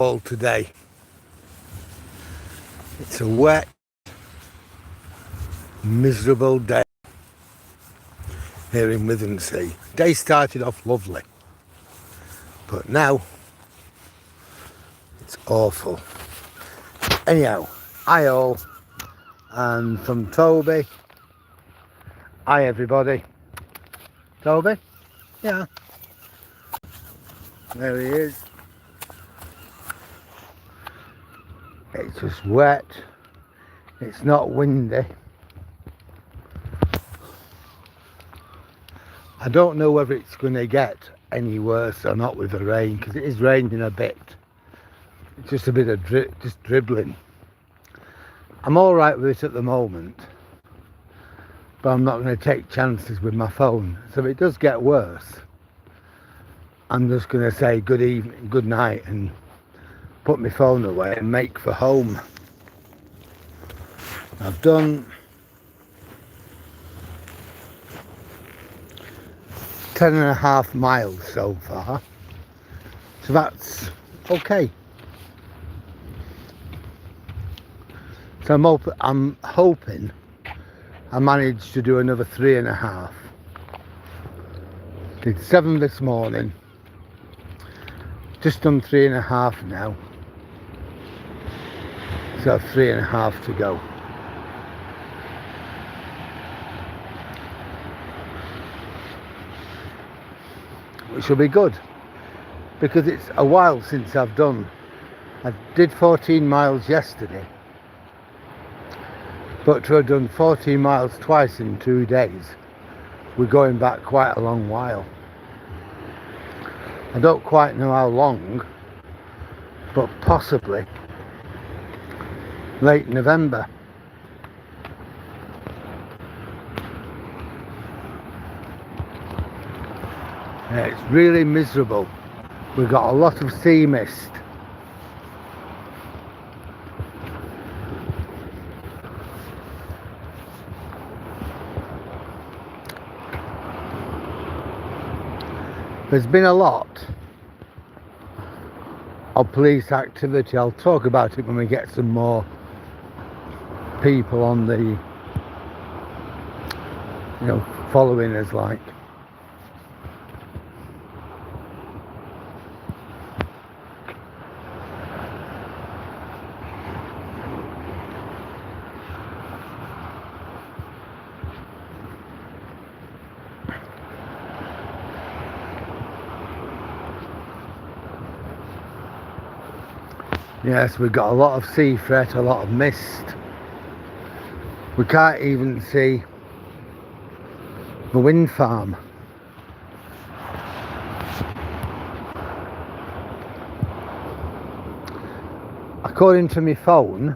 all today. It's a wet, miserable day here in Withernsea. Day started off lovely, but now it's awful. Anyhow, hi all, and from Toby. Hi everybody. Toby? Yeah. There he is. It's just wet. It's not windy. I don't know whether it's going to get any worse or not with the rain, because it is raining a bit. It's just a bit of just dribbling. I'm all right with it at the moment, but I'm not going to take chances with my phone. So if it does get worse, I'm just going to say good evening, good night, and put my phone away and make for home. I've done 10.5 miles so far, so that's okay. So I'm hoping I managed to do another 3.5. Did 7 this morning, just done 3.5 now, so 3.5 to go. Which will be good, because it's a while since I've done. I did 14 miles yesterday, but to have done 14 miles twice in 2 days, we're going back quite a long while. I don't quite know how long, but possibly late November. Yeah, it's really miserable. We've got a lot of sea mist. There's been a lot of police activity. I'll talk about it when we get some more people on the, following us like. Yes, we've got a lot of sea fret, a lot of mist. We can't even see the wind farm. According to my phone,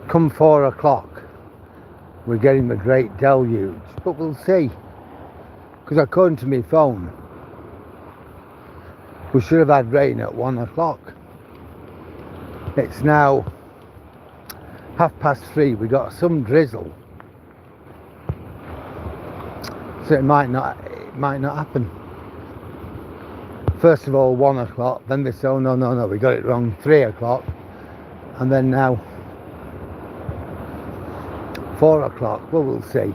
come 4 o'clock, we're getting the great deluge, but we'll see. Because according to my phone, we should have had rain at 1 o'clock. It's now 3:30. We got some drizzle, so it might not happen. First of all 1 o'clock, then they say, oh no, we got it wrong, 3 o'clock, and then now 4 o'clock. Well, we'll see.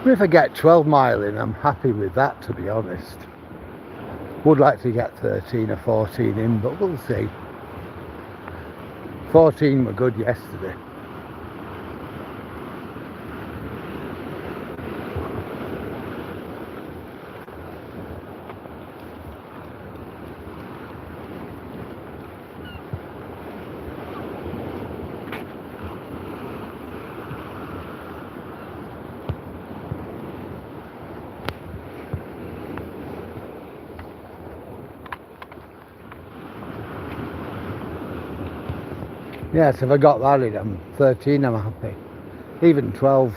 If I get 12 mile in, I'm happy with that, to be honest. Would like to get 13 or 14 in, but we'll see. 14 were good yesterday. Yes, if I got that in, I'm 13, I'm happy. Even 12.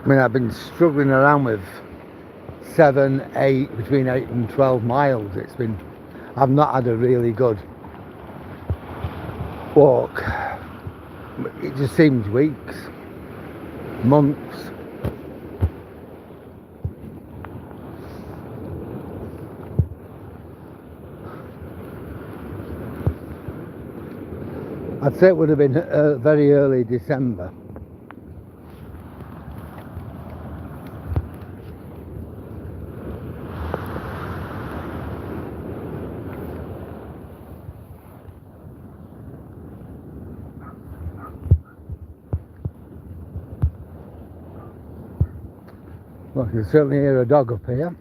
I mean, I've been struggling around with 7, 8, between 8 and 12 miles. I've not had a really good walk. It just seems weeks, months. I'd say it would have been very early December. Well, you can certainly hear a dog up here.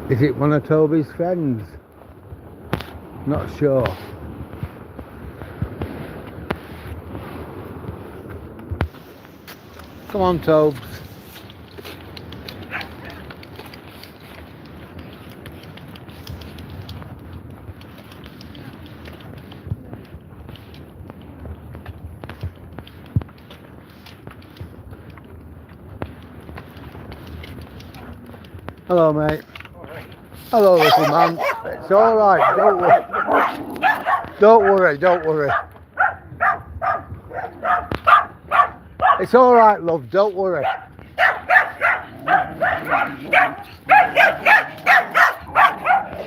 Is it one of Toby's friends? Not sure. Come on, Tobes. Hello, mate. Hello, little man. It's all right. Don't worry. Don't worry. Don't worry. It's all right, love. Don't worry.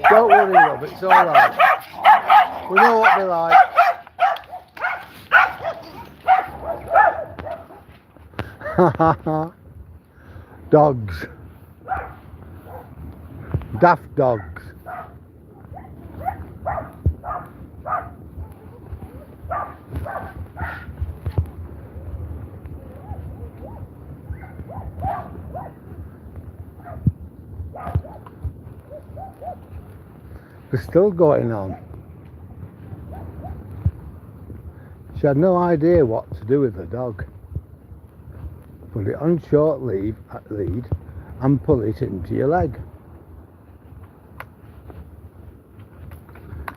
Don't worry, love. It's all right. We know what they like. Dogs. Daft dogs. They're still going on. She had no idea what to do with the dog. Put it on short lead and pull it into your leg.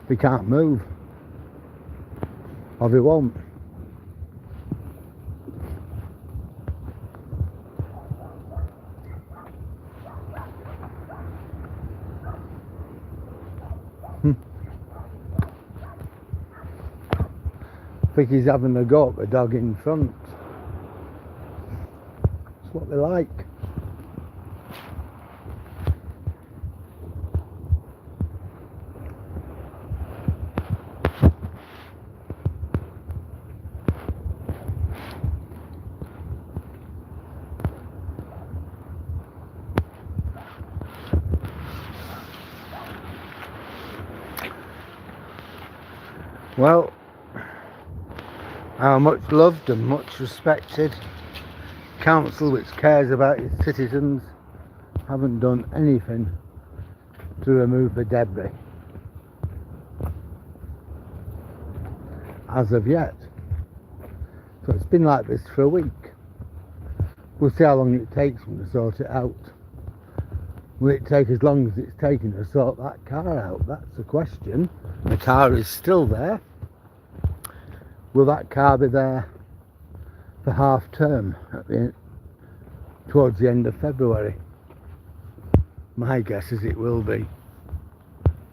They can't move, or they won't. I think he's having a go at the dog in front. That's what they like. Well, our much loved and much respected council, which cares about its citizens, haven't done anything to remove the debris as of yet. So it's been like this for a week. We'll see how long it takes them to sort it out. Will it take as long as it's taken to sort that car out? That's the question. The car is still there. Will that car be there for half term towards the end of February? My guess is it will be,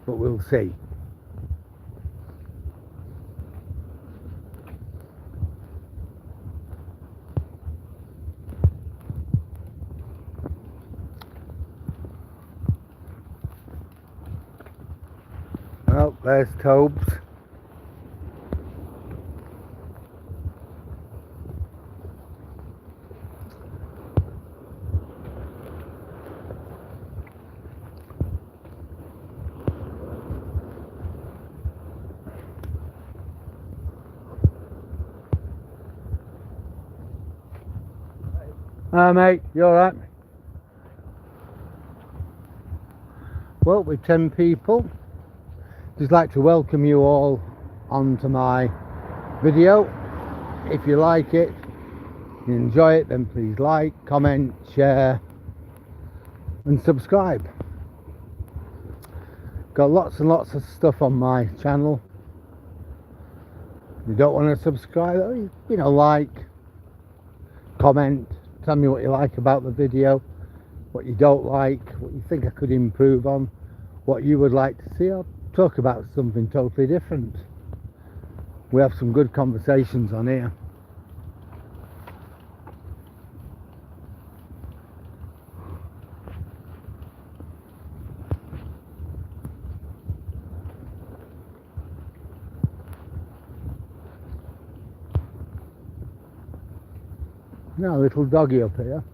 but we'll see. Well, there's Tobes. Hi mate, you alright? Well, with 10 people, just like to welcome you all onto my video. If you like it, you enjoy it, then please like, comment, share and subscribe. Got lots and lots of stuff on my channel. You don't want to subscribe, you know, like, comment, tell me what you like about the video, what you don't like, what you think I could improve on, what you would like to see. I'll talk about something totally different. We have some good conversations on here. Now, little doggy up here.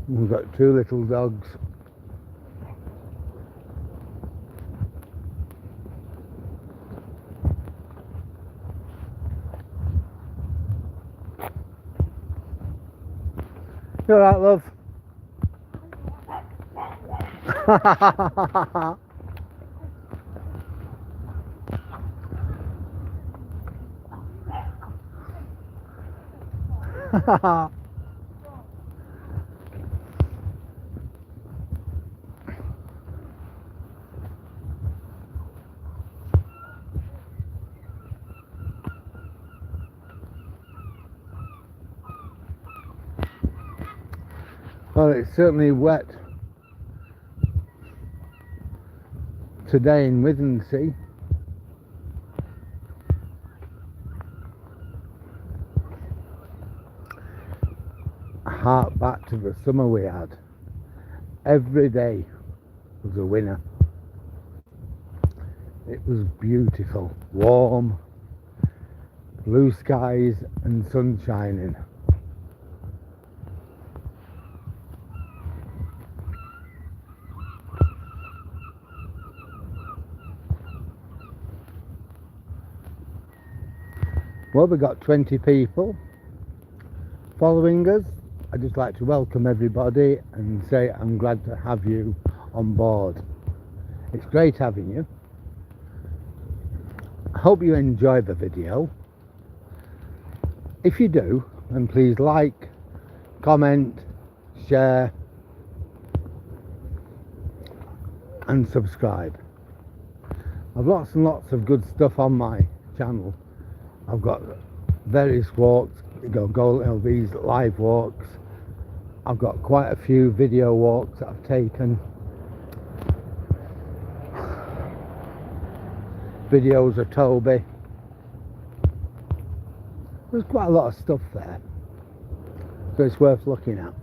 We've got two little dogs. You alright, love? Well, it's certainly wet today in Withernsea. Hark back to the summer we had. Every day was a winner. It was beautiful, warm, blue skies and sun shining. Well, we've got 20 people following us. I'd just like to welcome everybody and say I'm glad to have you on board. It's great having you. I hope you enjoy the video. If you do, then please like, comment, share and subscribe. I've lots and lots of good stuff on my channel. I've got various walks, these live walks. I've got quite a few video walks that I've taken. Videos of Toby. There's quite a lot of stuff there. So it's worth looking at.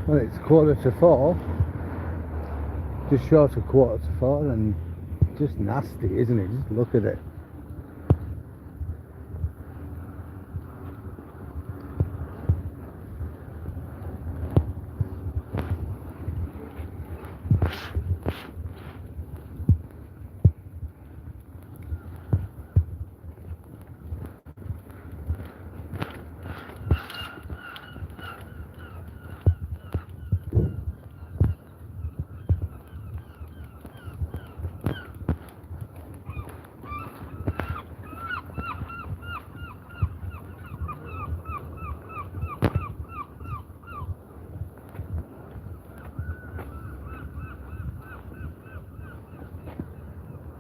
Well, it's 4:45, just short of 4:45, and just nasty, isn't it? Just look at it.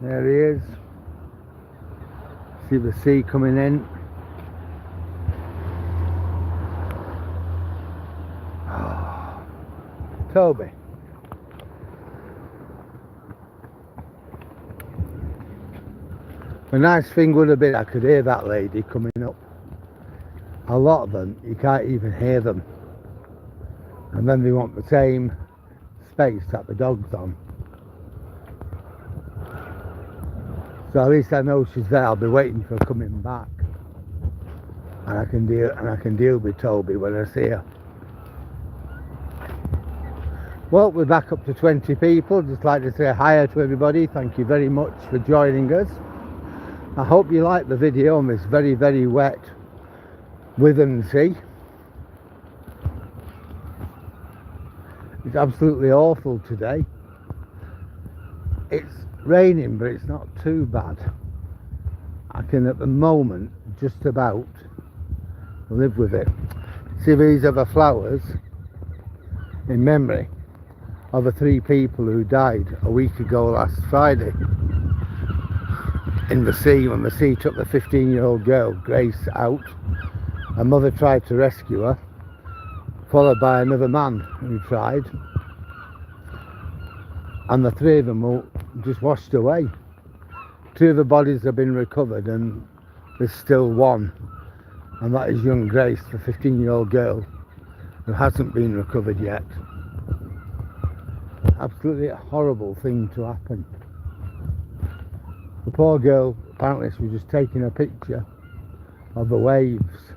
There he is. See the sea coming in. Oh, Toby. The nice thing would have been I could hear that lady coming up. A lot of them, you can't even hear them. And then they want the same space that the dog's on. So at least I know she's there. I'll be waiting for her coming back, and I can deal with Toby when I see her. Well, we're back up to 20 people. Just like to say hi to everybody. Thank you very much for joining us. I hope you like the video on this very, very wet Withernsea. It's absolutely awful today. It's raining, but it's not too bad. I can at the moment just about live with it. See, these are the flowers in memory of the 3 people who died a week ago last Friday in the sea, when the sea took the 15-year-old girl Grace out. Her mother tried to rescue her, followed by another man who tried, and the 3 of them were just washed away. 2 of the bodies have been recovered, and there's still one, and that is young Grace, the 15-year-old girl, who hasn't been recovered yet. Absolutely a horrible thing to happen. The poor girl, apparently she was just taking a picture of the waves,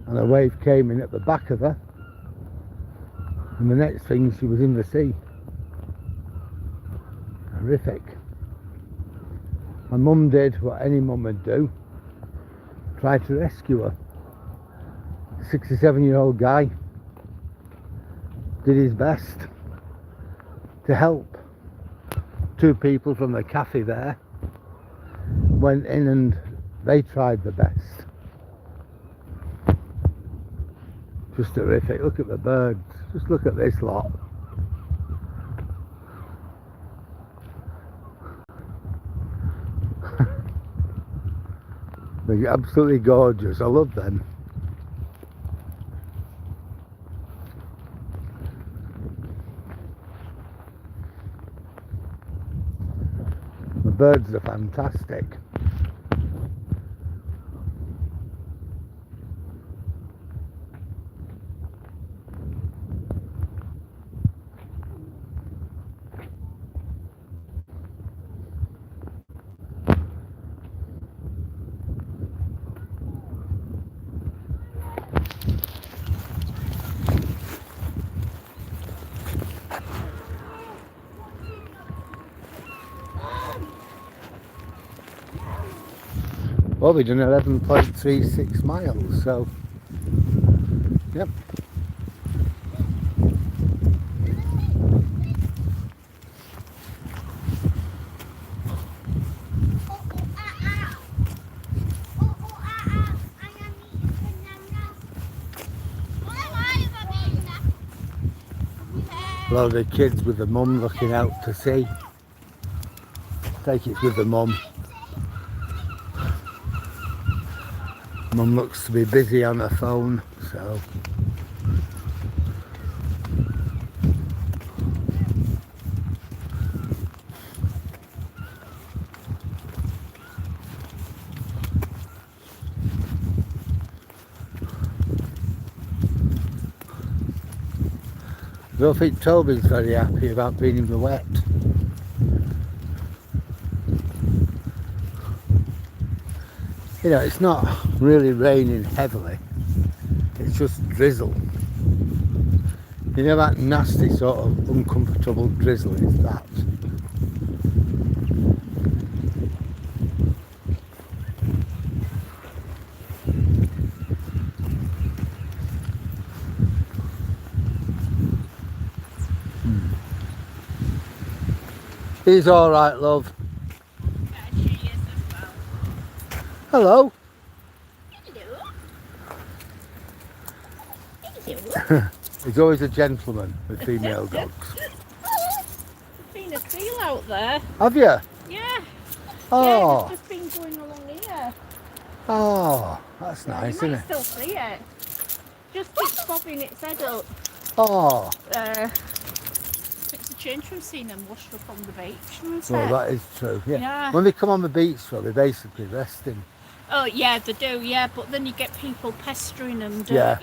and a wave came in at the back of her, and the next thing she was in the sea. Horrific. My mum did what any mum would do, tried to rescue her. A 67-year-old guy did his best to help. 2 people from the cafe there went in and they tried the best. Just horrific. Look at the birds. Just look at this lot. They're absolutely gorgeous. I love them. The birds are fantastic. Well, we've done 11.36 miles, so yep. A lot of the kids with the mum looking out to sea. Take it with the mum. Mum looks to be busy on her phone, so I don't think Toby's very happy about being in the wet. You know, it's not really raining heavily, it's just drizzle. You know, that nasty sort of uncomfortable drizzle is that. He's alright, love. Yeah, she is as well. Hello. Hello. Hello. He's always a gentleman with female dogs. There's been a seal out there. Have you? Yeah. Oh. Yeah, it's just been going along here. Oh, that's nice, You isn't might it? still see it. Just keeps bobbing its head up. Oh. It's a change from seeing them washed up on the beach. Isn't Well, it? that is true, yeah. Yeah. When they come on the beach, though, they're basically resting. Oh yeah, they do. Yeah, but then you get people pestering them. Yeah.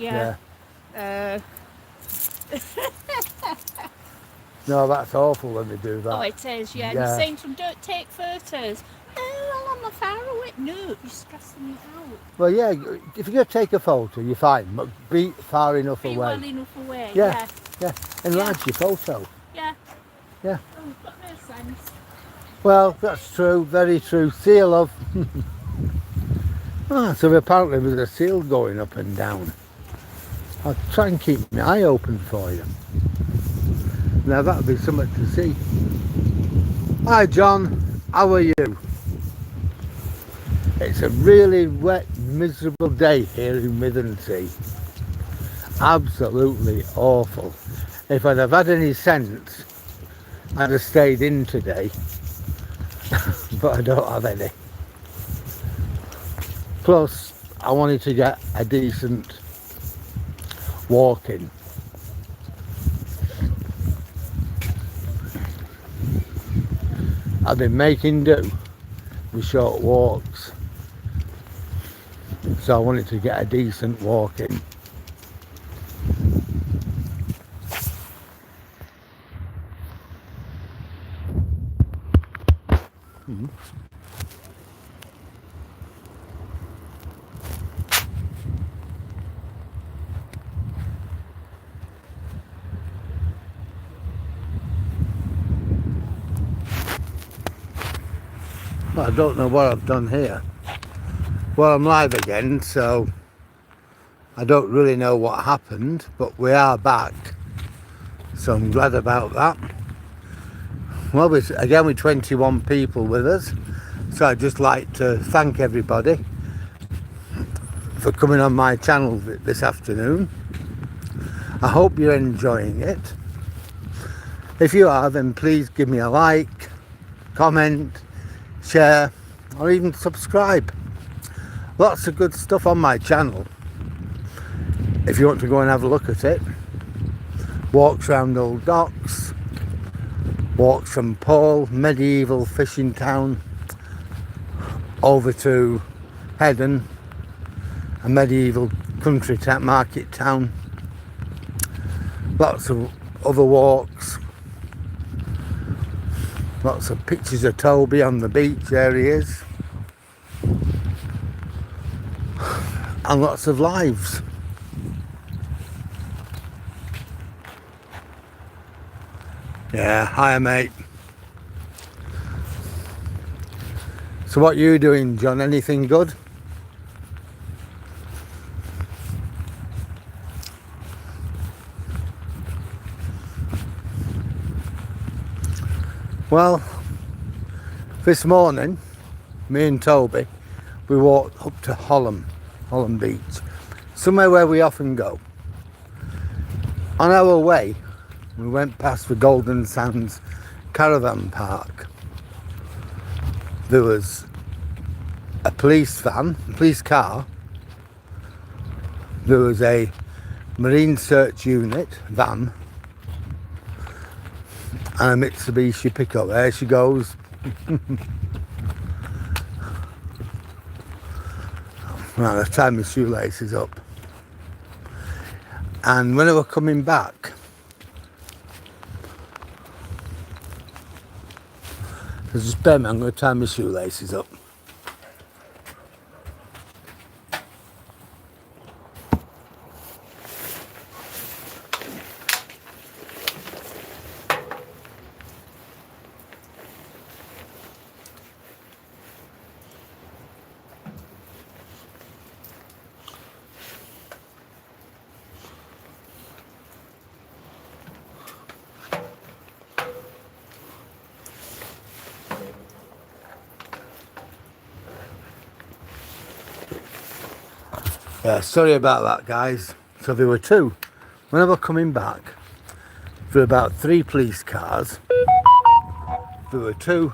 No, that's awful when they do that. Oh, it is. Yeah. And Yeah. you're saying to them, don't take photos. Oh, well, I'm far away. No, you're stressing me out. Well, yeah, if you're going to take a photo, you're fine, but be far enough Be away. well enough away. Yeah. Yeah, enlarge your photo. Yeah. Yeah. Oh, it's got no sense. Well, that's true, very true. See you, love. So apparently there's a seal going up and down. I'll try and keep my eye open for you. Now that'll be something to see. Hi John, how are you? It's a really wet, miserable day here in Withernsea. Absolutely awful. If I'd have had any sense, I'd have stayed in today, but I don't have any. Plus, I wanted to get a decent walk in. I've been making do with short walks, so I wanted to get a decent walk in. I don't know what I've done here. Well, I'm live again, so I don't really know what happened, but we are back, so I'm glad about that. Well, again with 21 people with us, so I'd just like to thank everybody for coming on my channel this afternoon. I hope you're enjoying it. If you are, then please give me a like, comment, share, or even subscribe. Lots of good stuff on my channel if you want to go and have a look at it. Walks around old docks, walks from Paul, medieval fishing town, over to Hedden, a medieval country market town. Lots of other walks, lots of pictures of Toby on the beach areas, and lots of lives. Yeah, hiya mate. So what you doing, John? Anything good? Well, this morning, me and Toby, we walked up to Holland Beach, somewhere where we often go. On our way, we went past the Golden Sands Caravan Park. There was a police car. There was a Marine Search Unit van and a Mitsubishi pickup. There she goes. Right, I've tied my shoelaces up. And when I was coming back, just bear me, I'm going to tie my shoelaces up. Yeah, sorry about that, guys. So there were two. When I was coming back, there were about 3 police cars. There were two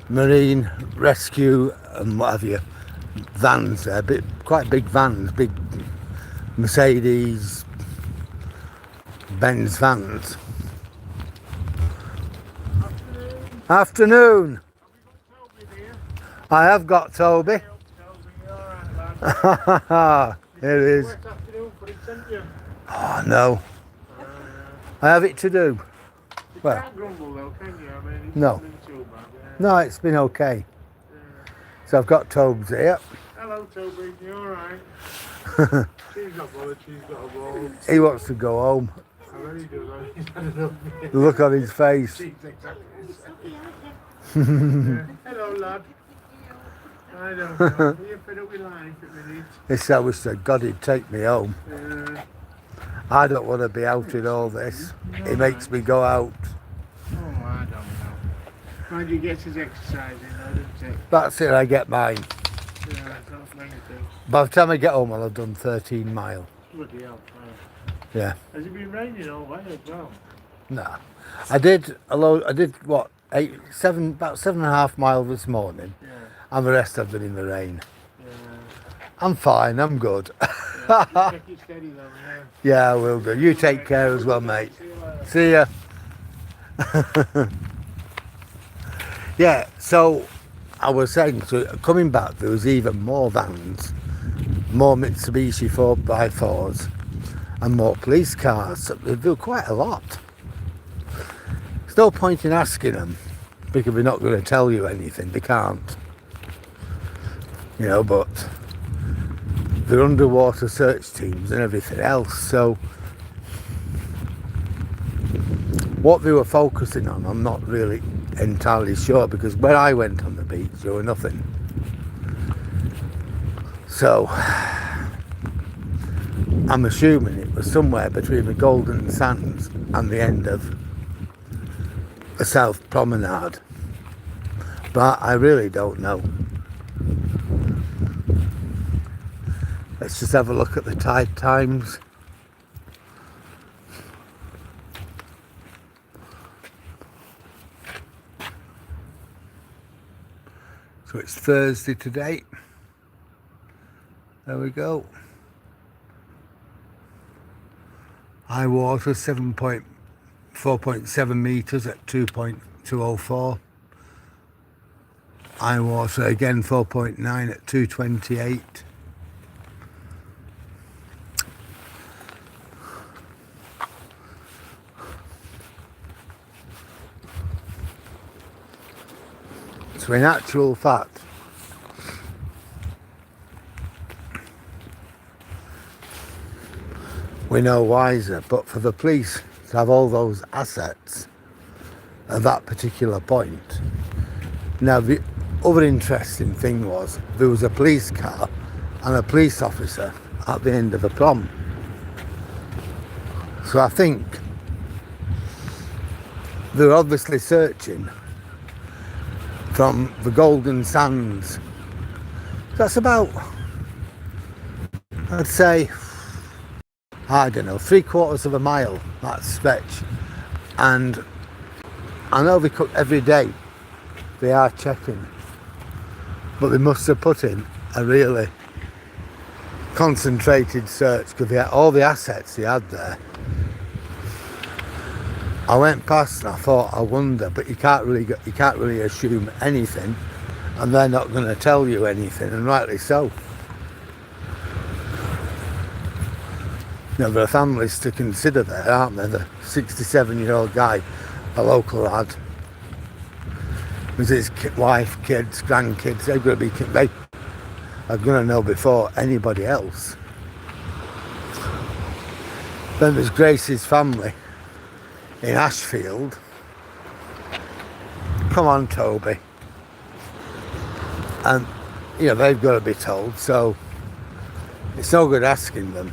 marine rescue and what have you vans there, quite big vans, big Mercedes Benz vans. Afternoon. I have got Toby. Here it is. Oh no. I have it to do. Well, can't grumble though, can you? I mean, it's no. not been too bad, yeah. No, it's been okay. So I've got Tobes here. Hello, Toby. You alright? She's not bothered. She's got a ball. He wants to go home. I really do. He's had enough. The look on his face. She's exactly the same. Yeah. Hello, lad. I don't know. Are you fed up with life at the minute? This I wish that God he'd take me home. I don't want to be out in all this. No, It makes me go out. Oh, I don't know. Mind you get his exercise in though, doesn't it? That's it, I get mine. Yeah, that's many things. By the time I get home, I'll have done 13 mile. Bloody hell. Yeah. Has it been raining all the way as well? Nah. I did what, about 7.5 miles this morning, Yeah. and the rest I've done in the rain. Yeah. I'm fine, I'm good. Yeah. Just take it steady though, yeah. Yeah, I will do. You take care as well, mate. See you later. See ya. Yeah, so I was saying, so coming back, there was even more vans, more Mitsubishi 4x4s, and more police cars. So they do quite a lot. There's no point in asking them, because they're not going to tell you anything. They can't. You know, but they're underwater search teams and everything else. So what they were focusing on, I'm not really entirely sure, because when I went on the beach, there were nothing. So I'm assuming it was somewhere between the Golden Sands and the end of the South Promenade, but I really don't know. Let's just have a look at the tide times. So it's Thursday today. There we go. High water 4.7 metres at 2.204. High water again 4.9 at 228. So in actual fact, we're no wiser, but for the police to have all those assets at that particular point. Now the other interesting thing was there was a police car and a police officer at the end of the prom. So I think they're obviously searching from the Golden Sands. That's about, I'd say, I don't know, 3/4 of a mile, that stretch. And I know they cook every day, they are checking, but they must have put in a really concentrated search, because they had all the assets they had there. I went past and I thought, I wonder, but you can't really assume anything, and they're not going to tell you anything, and rightly so. You know, there are families to consider there, aren't there? The 67-year-old guy, a local lad, with his wife, kids, grandkids, they are going to know before anybody else. Then there's Grace's family in Ashfield. Come on, Toby. And, you know, they've got to be told, so it's no good asking them.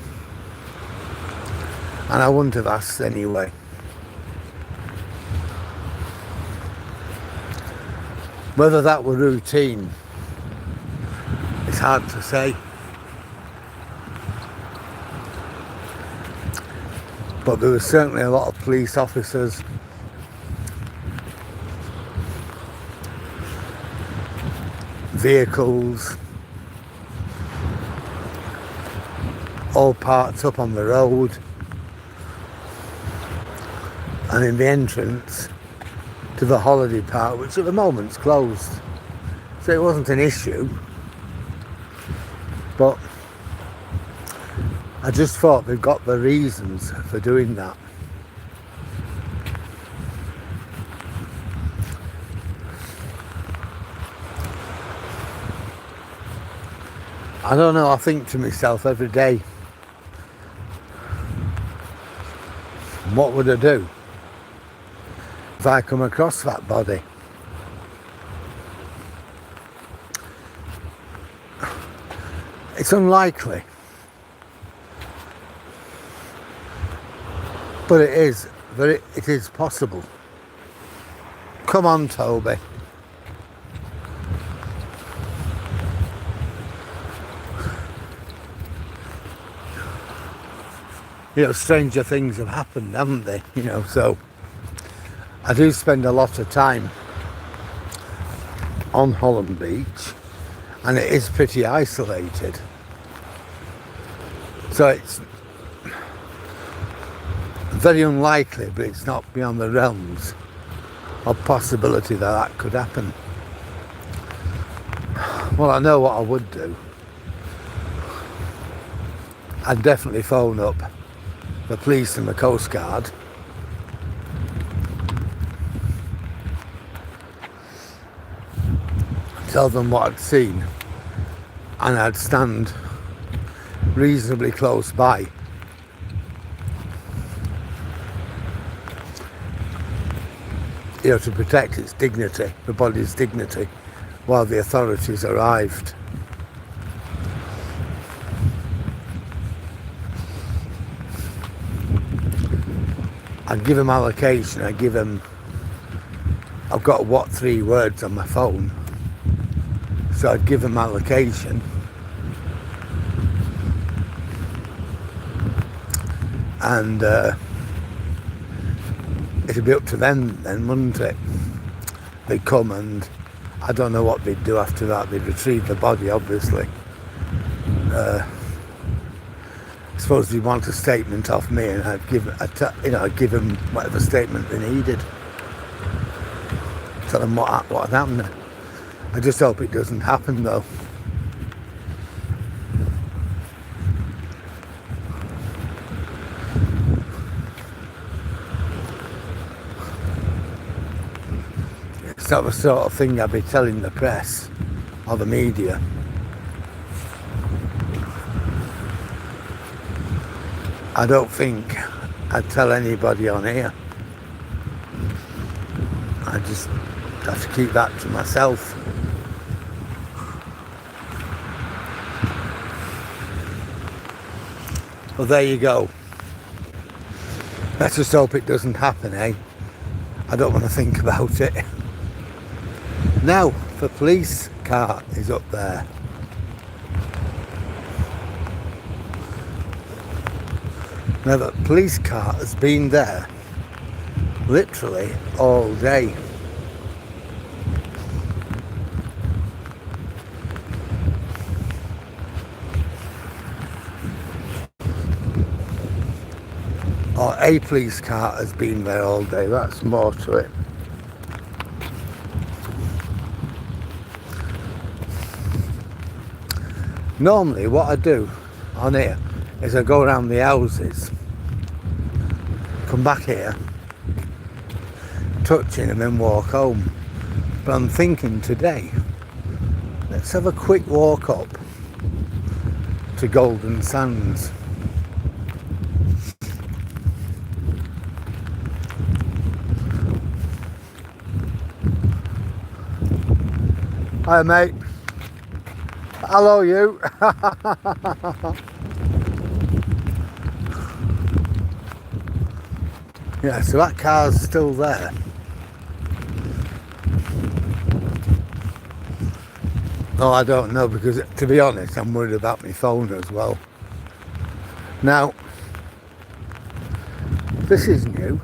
And I wouldn't have asked anyway. Whether that were routine, it's hard to say. But there was certainly a lot of police officers, vehicles, all parked up on the road and in the entrance to the holiday park, which at the moment's closed. So it wasn't an issue, but I just thought they've got the reasons for doing that. I don't know, I think to myself every day, what would I do if I come across that body? It's unlikely But it is possible. Come on, Toby. You know, stranger things have happened, haven't they? You know, so I do spend a lot of time on Holland Beach, and it is pretty isolated. So it's very unlikely, but it's not beyond the realms of possibility that could happen. Well, I know what I would do. I'd definitely phone up the police and the Coast Guard. Tell them what I'd seen, and I'd stand reasonably close by. You know, to protect its dignity, the body's dignity, while the authorities arrived. I'd give him allocation, I've got 3 words on my phone, so I'd give him allocation, and it'd be up to them then, wouldn't it? They'd come, and I don't know what they'd do after that. They'd retrieve the body, obviously. I suppose they'd want a statement off me, and I'd give them whatever statement they needed. Tell them what had happened. I just hope it doesn't happen, though. It's not the sort of thing I'd be telling the press or the media. I don't think I'd tell anybody on here. I just have to keep that to myself. Well, there you go. Let's just hope it doesn't happen, eh? I don't want to think about it. Now, the police car is up there. Now, the police car has been there literally all day. Or a police car has been there all day, that's more to it. Normally what I do on here is I go around the houses, come back here, touching and then walk home. But I'm thinking today, let's have a quick walk up to Golden Sands. Hi mate. Hello you. Yeah, so that car's still there. Oh, I don't know, because to be honest, I'm worried about my phone as well. Now, this is new.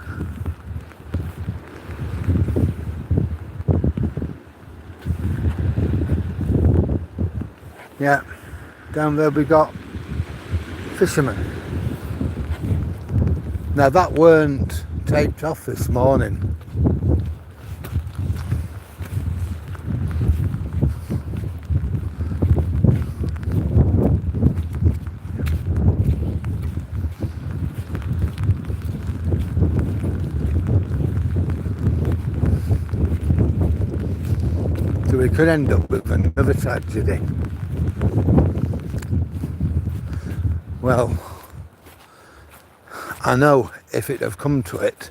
Yeah, down there we got fishermen. Now that weren't taped off this morning. So we could end up with another tragedy. Well, I know if it had come to it,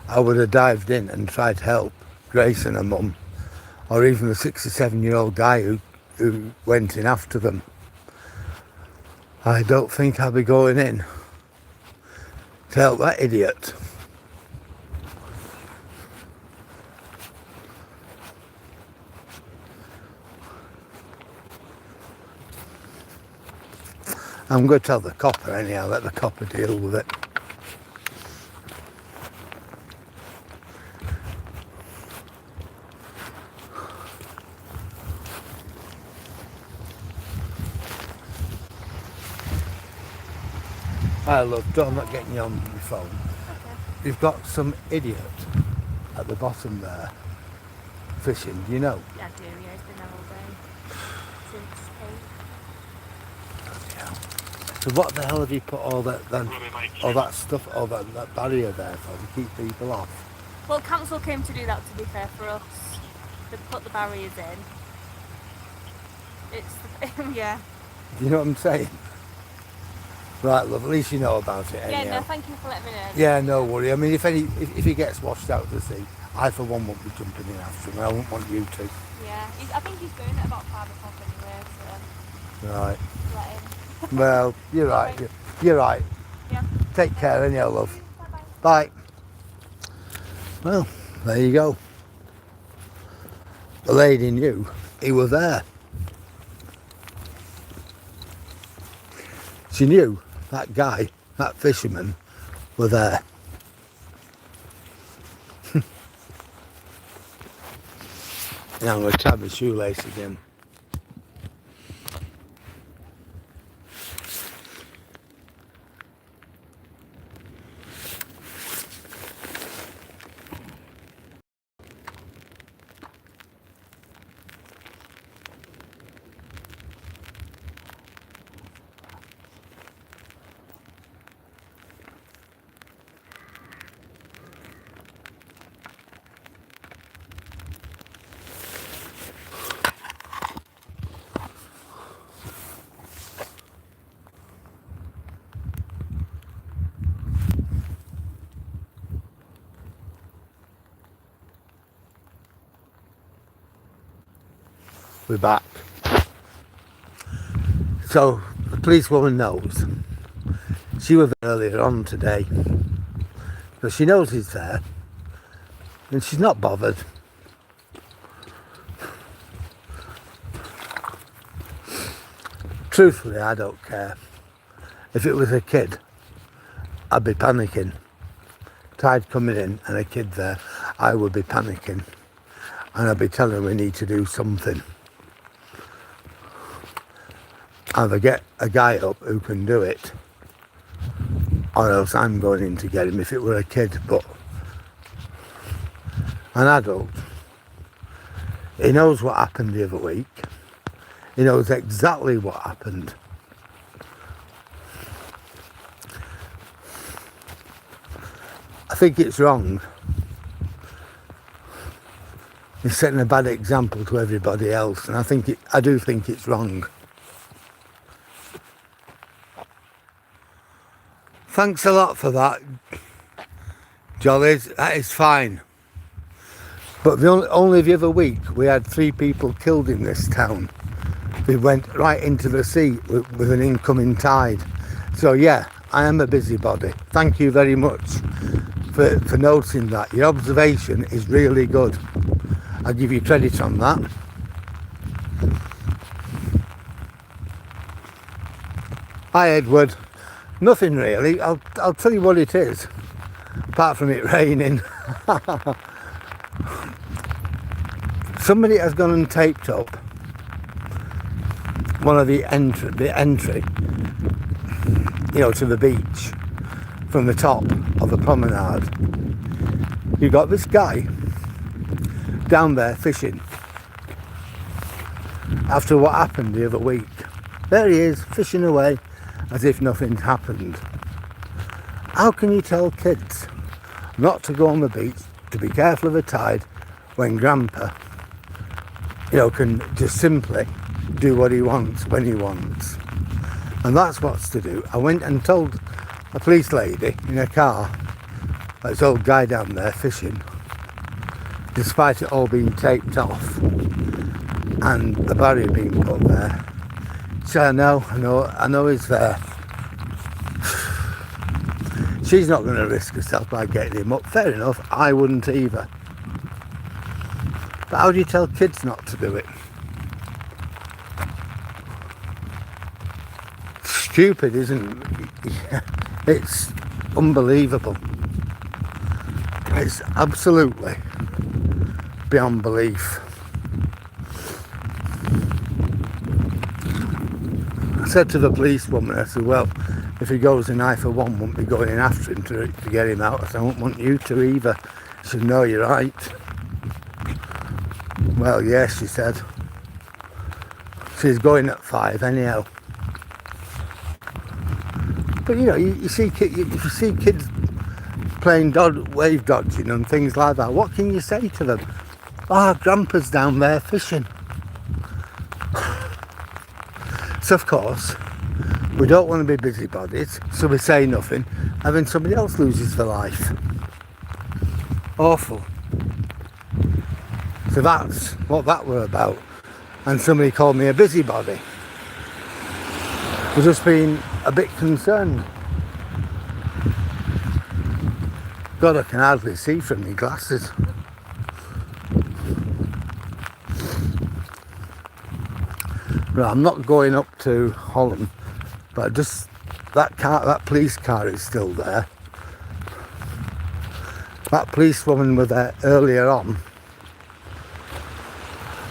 I would have dived in and tried to help Grace and her mum, or even the 67-year-old guy who went in after them. I don't think I'll be going in to to help that idiot. I'm going to tell the copper anyhow, let the copper deal with it. I love, I'm not getting you on your phone. Okay. You've got some idiot at the bottom there fishing, do you know? Yeah, I do, yeah, it's been there all day. Since 8. So what the hell have you put all that stuff, all that barrier there for, to keep people off? Well, council came to do that, to be fair, for us. They put the barriers in. It's, yeah. Do you know what I'm saying? Right, love, at least you know about it anyhow. Yeah, no, thank you for letting me know. Yeah, no worry. I mean, if he gets washed out to the sea, I for one won't be jumping in after him. I won't want you to. Yeah, I think he's going at about 5 o'clock anyway, so Right. let him. Well, you're right. Alright. You're right. Yeah. Take care anyhow, love. Bye-bye. Bye. Well, there you go. The lady knew he was there. She knew that guy, that fisherman, were there. Now I'm going to tie my shoelace again. We're back. So the policewoman knows. She was earlier on today. So she knows he's there. And she's not bothered. Truthfully, I don't care. If it was a kid, I'd be panicking. Tide coming in and a kid there, I would be panicking. And I'd be telling them we need to do something. Either get a guy up who can do it, or else I'm going in to get him if it were a kid. But an adult, he knows what happened the other week. He knows exactly what happened. I think it's wrong. He's setting a bad example to everybody else, and I do think it's wrong. Thanks a lot for that, Jollies. That is fine. But only the other week we had 3 people killed in this town. They went right into the sea with an incoming tide. So yeah, I am a busybody. Thank you very much for noticing that. Your observation is really good. I'll give you credit on that. Hi Edward. Nothing really. I'll tell you what it is. Apart from it raining. Somebody has gone and taped up one of the entry, you know, to the beach from the top of the promenade. You got this guy down there fishing after what happened the other week. There he is, fishing away as if nothing's happened. How can you tell kids not to go on the beach, to be careful of the tide, when Grandpa, you know, can just simply do what he wants when he wants? And that's what's to do. I went and told a police lady in a car, this old guy down there fishing, despite it all being taped off and the barrier being put there. So I know he's there. She's not going to risk herself by getting him up. Fair enough, I wouldn't either. But how do you tell kids not to do it? Stupid, isn't it? It's unbelievable. It's absolutely beyond belief. I said to the policewoman, I said, well, if he goes in I for one, won't be going in after him to get him out. I said, I won't want you to either. She said, no, you're right. Well, yes, she said. She's going at 5 anyhow. But you know, you see kids playing wave dodging and things like that, what can you say to them? Oh, Grandpa's down there fishing. So of course, we don't want to be busybodies, so we say nothing, and then somebody else loses their life. Awful. So that's what that were about. And somebody called me a busybody. We've just been a bit concerned. God, I can hardly see from my glasses. Right, I'm not going up to Holland, but just that police car is still there. That policewoman was there earlier on.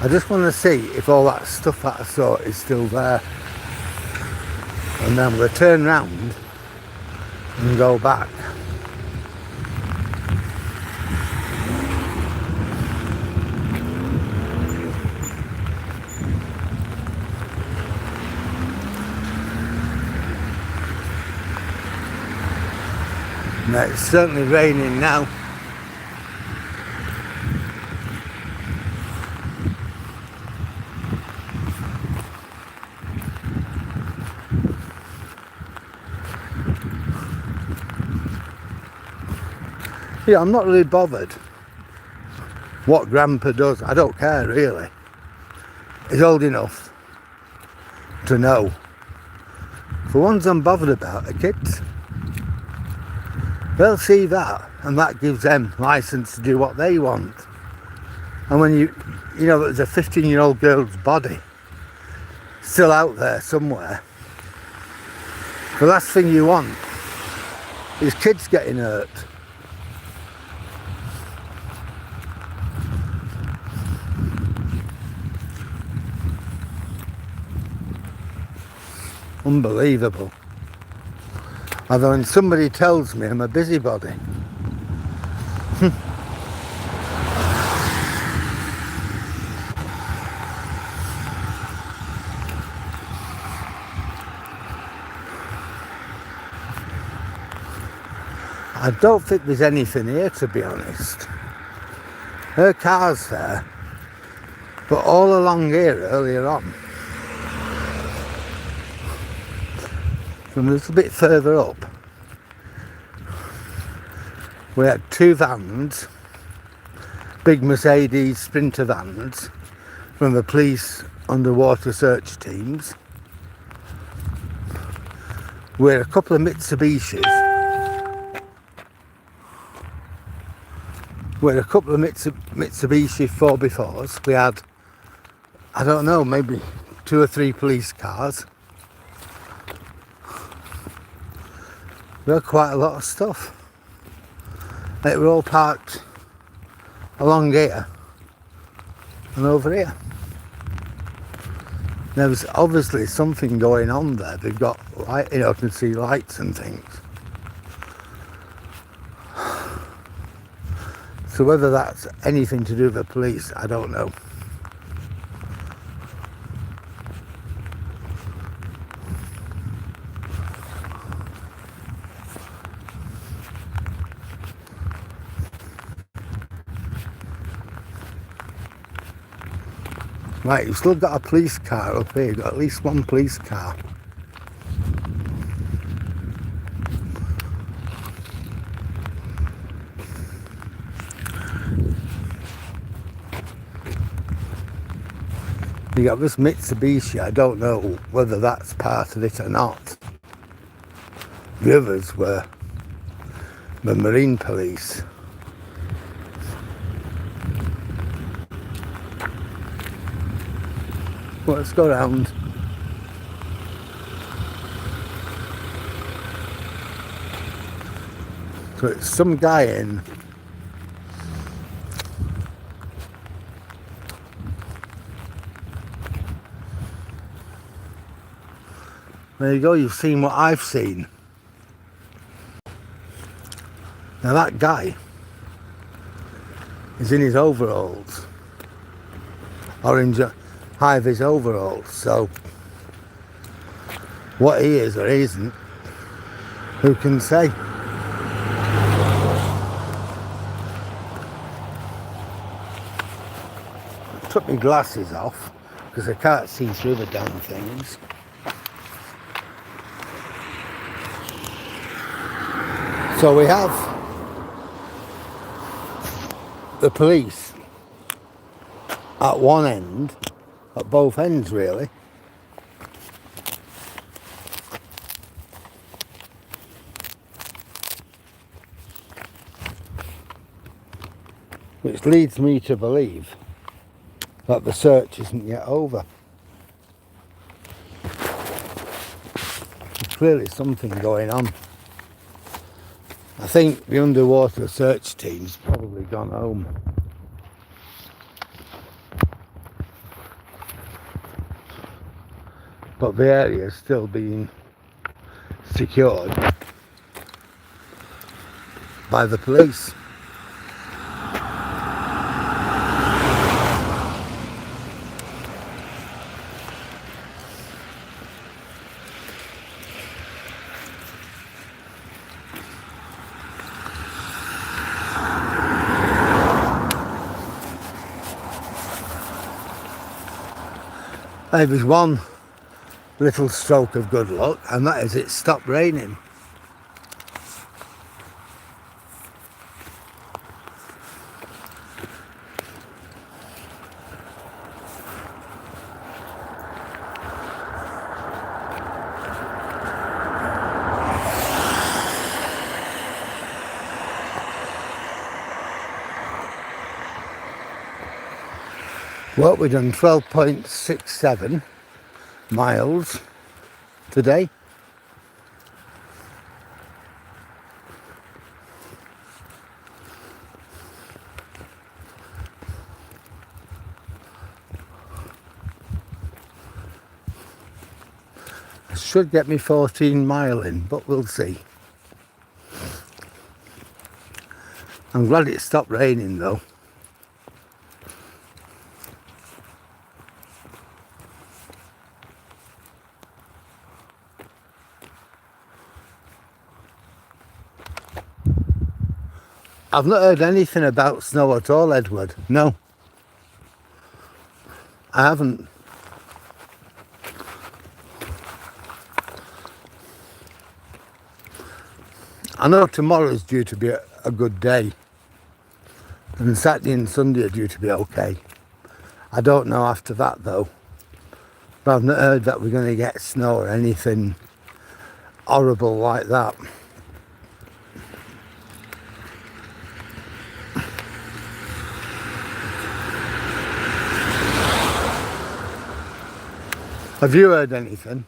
I just want to see if all that stuff that I saw is still there. And then we'll turn round and go back. Now, it's certainly raining now. Yeah, I'm not really bothered what Grandpa does. I don't care really. He's old enough to know. The ones I'm bothered about are kids. They'll see that, and that gives them license to do what they want. And when you know, there's a 15-year-old girl's body still out there somewhere, the last thing you want is kids getting hurt. Unbelievable. Although when somebody tells me I'm a busybody, I don't think there's anything here, to be honest. Her car's there, but all along here earlier on, from a little bit further up, we had 2 vans, big Mercedes Sprinter vans from the police underwater search teams. We had a couple of Mitsubishis. We had a couple of Mitsubishi 4x4s. We had, I don't know, maybe 2 or 3 police cars. We had quite a lot of stuff. They were all parked along here and over here. There was obviously something going on there. They've got light, you know, I can see lights and things. So whether that's anything to do with the police, I don't know. Right, you've still got a police car up here. You've got at least 1 police car. You got this Mitsubishi. I don't know whether that's part of it or not. The others were the Marine Police. Well, let's go round. So it's some guy in. There you go, you've seen what I've seen. Now that guy is in his overalls. Orange high-vis overalls. So what he is or isn't, who can say? Took my glasses off because I can't see through the damn things. So we have the police at one end, at both ends really. Which leads me to believe that the search isn't yet over. There's clearly something going on. I think the underwater search team's probably gone home. But the area is still being secured by the police. There's one little stroke of good luck, and that is it stopped raining. Well, we've done 12.67 miles today. Should get me 14 mile in, but we'll see. I'm glad it stopped raining though. I've not heard anything about snow at all, Edward. No. I haven't. I know tomorrow's due to be a good day. And Saturday and Sunday are due to be okay. I don't know after that though. But I've not heard that we're going to get snow or anything horrible like that. Have you heard anything?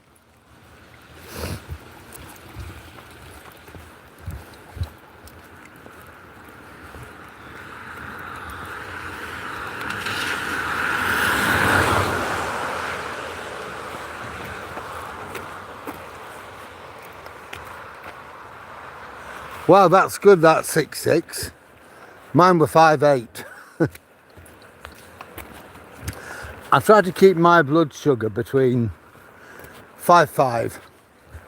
Well, that's good, that's 6.6. Mine were 5.8. I try to keep my blood sugar between 5.5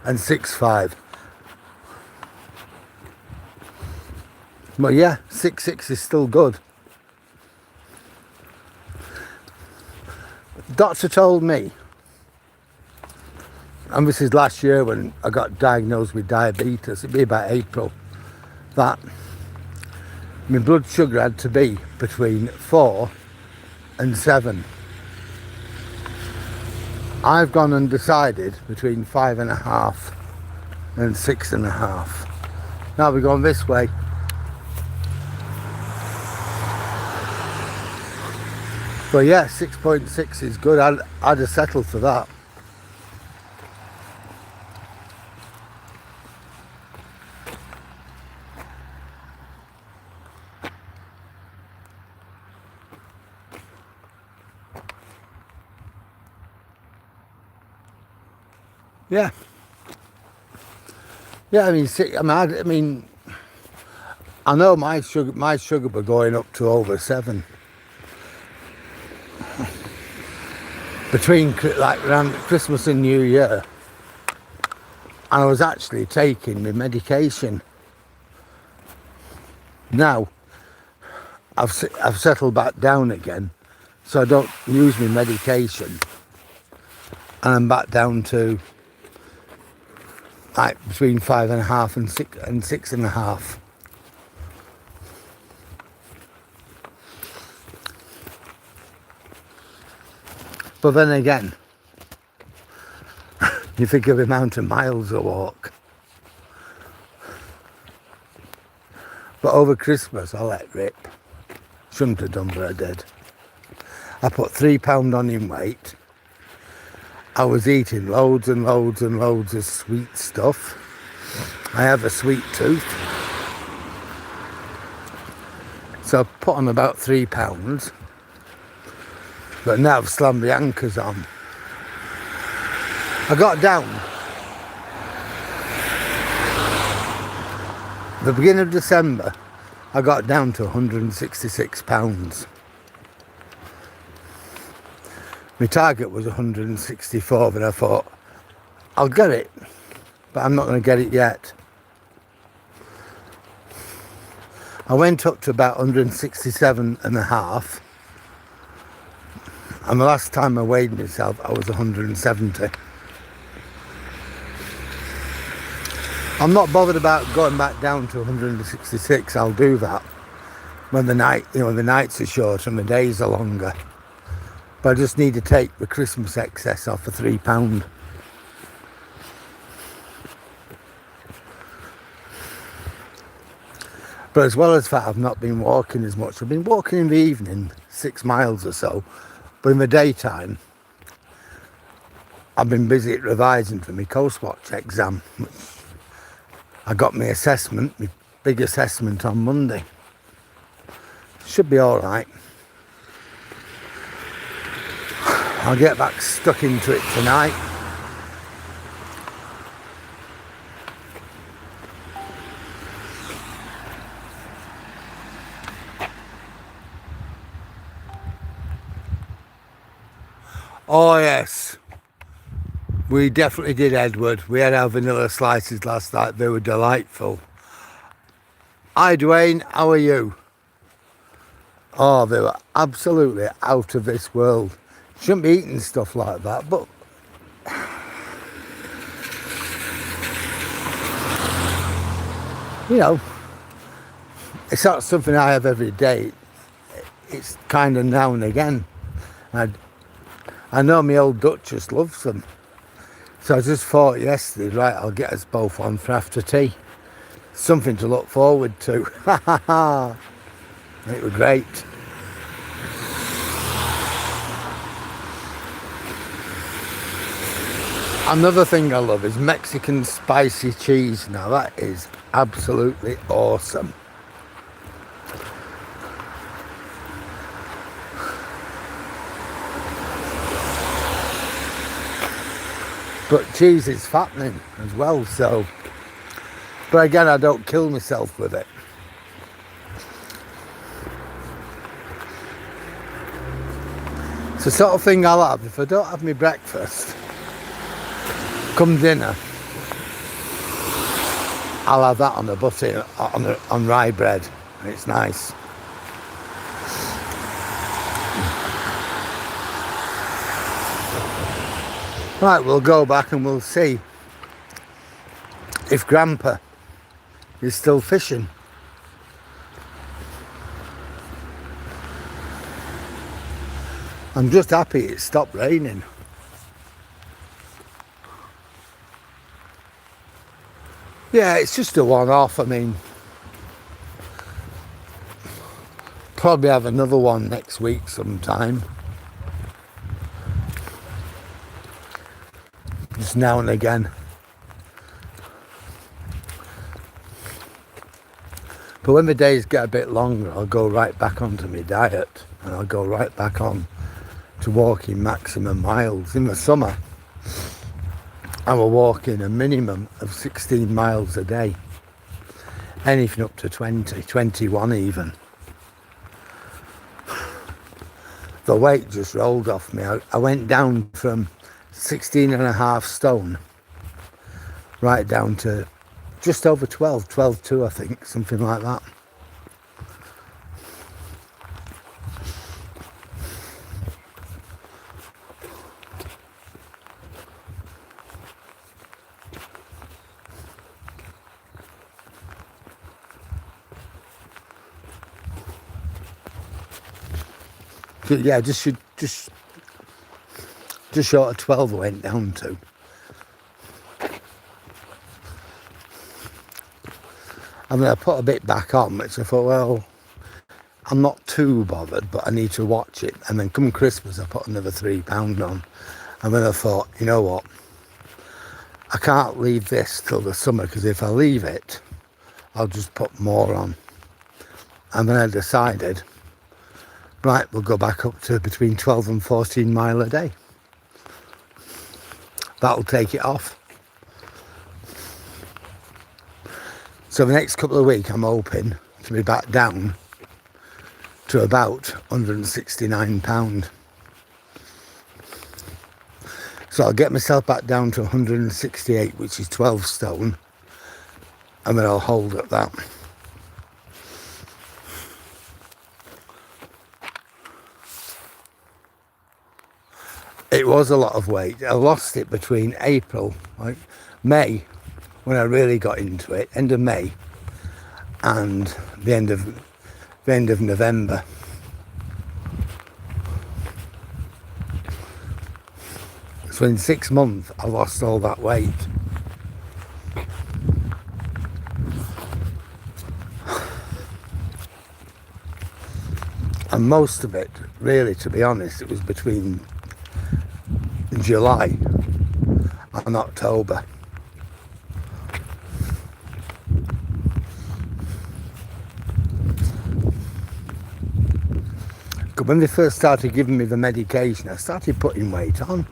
and 6.5. But yeah, 6.6 is still good. Doctor told me, and this is last year when I got diagnosed with diabetes, it'd be about April, that my blood sugar had to be between 4 and 7. I've gone and decided between 5.5 and 6.5. Now we're going this way. But yeah, 6.6 is good. I'd have settled for that. Yeah. Yeah, I mean, I know my sugar were going up to over 7 between like around Christmas and New Year, and I was actually taking my medication. Now I've settled back down again, so I don't use my medication, and I'm back down to like between 5.5 and 6.5. But then again, you think of the amount of miles I walk. But over Christmas, I let rip. Shouldn't have done, but I did. I put £3 on in weight. I was eating loads and loads and loads of sweet stuff. I have a sweet tooth. So I put on about £3. But now I've slammed the anchors on. I got down. The beginning of December, I got down to £166. My target was 164, but I thought, I'll get it, but I'm not going to get it yet. I went up to about 167.5. And the last time I weighed myself, I was 170. I'm not bothered about going back down to 166. I'll do that when the nights are short and the days are longer. But I just need to take the Christmas excess off for £3. But as well as that, I've not been walking as much. I've been walking in the evening, 6 miles or so. But in the daytime, I've been busy at revising for my Coast Watch exam. I got my assessment, my big assessment on Monday. Should be all right. I'll get back stuck into it tonight. Oh yes, we definitely did, Edward. We had our vanilla slices last night. They were delightful. Hi Dwayne, how are you? Oh, they were absolutely out of this world. Shouldn't be eating stuff like that, but you know, it's not something I have every day. It's kind of now and again. I know my old Duchess loves them. So I just thought yesterday, right, I'll get us both on for after tea. Something to look forward to. It was great. Another thing I love is Mexican spicy cheese. Now that is absolutely awesome. But cheese is fattening as well, so. But again, I don't kill myself with it. It's the sort of thing I'll have if I don't have my breakfast. Come dinner, I'll have that on a butter, on rye bread, and it's nice. Right, we'll go back and we'll see if Grandpa is still fishing. I'm just happy it stopped raining. Yeah, it's just a one-off. I mean, probably have another one next week sometime. just now and again. But when the days get a bit longer, I'll go right back onto my diet, and I'll go right back on to walking maximum miles. In the summer, I will walk in a minimum of 16 miles a day. Anything up to 20, 21 even. The weight just rolled off me. I went down from 16.5 stone right down to just over 12, 12.2 I think, something like that. Yeah, just short of 12 I went down to. I mean, I put a bit back on, which I thought, well, I'm not too bothered, but I need to watch it. And then come Christmas, I put another £3 on. And then I thought, you know what? I can't leave this till the summer, because if I leave it, I'll just put more on. And then I decided, right, we'll go back up to between 12 and 14 mile a day. That'll take it off. So the next couple of weeks, I'm hoping to be back down to about £169. So I'll get myself back down to 168, which is 12 stone, and then I'll hold at that. It was a lot of weight. I lost it between April, like May, when I really got into it, end of May, and the end of November. So in 6 months, I lost all that weight. And most of it, really, to be honest, it was between July and October. When they first started giving me the medication, I started putting weight on.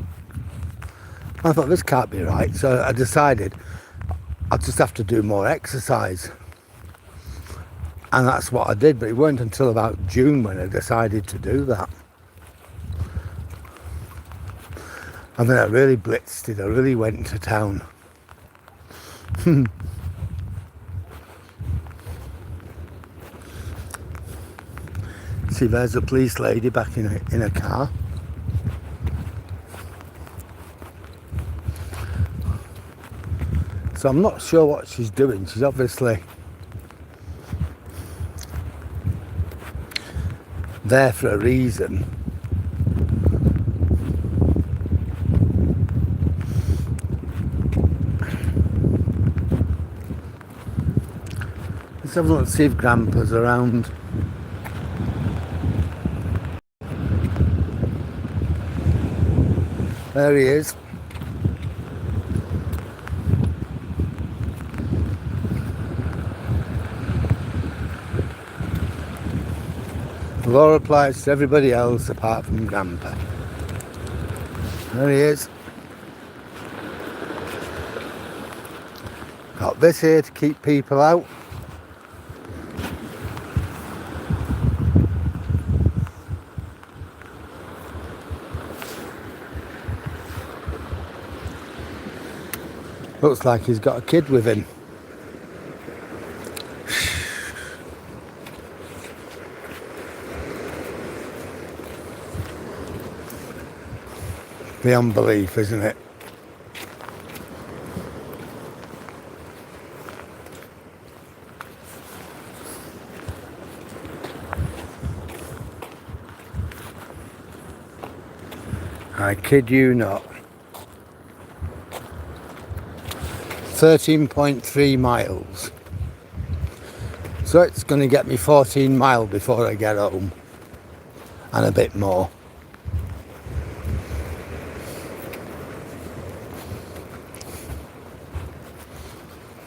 I thought, this can't be right. So I decided I'll just have to do more exercise. And that's what I did, but it wasn't until about June when I decided to do that. And then I really blitzed it. I really went to town. See, there's a police lady back in a car. So I'm not sure what she's doing. She's obviously there for a reason. Let's have a look, see if Grandpa's around. There he is. The law applies to everybody else apart from Grandpa. There he is. Got this here to keep people out. Looks like he's got a kid with him. Beyond belief, isn't it? I kid you not. 13.3 miles. So it's going to get me 14 miles before I get home. And a bit more.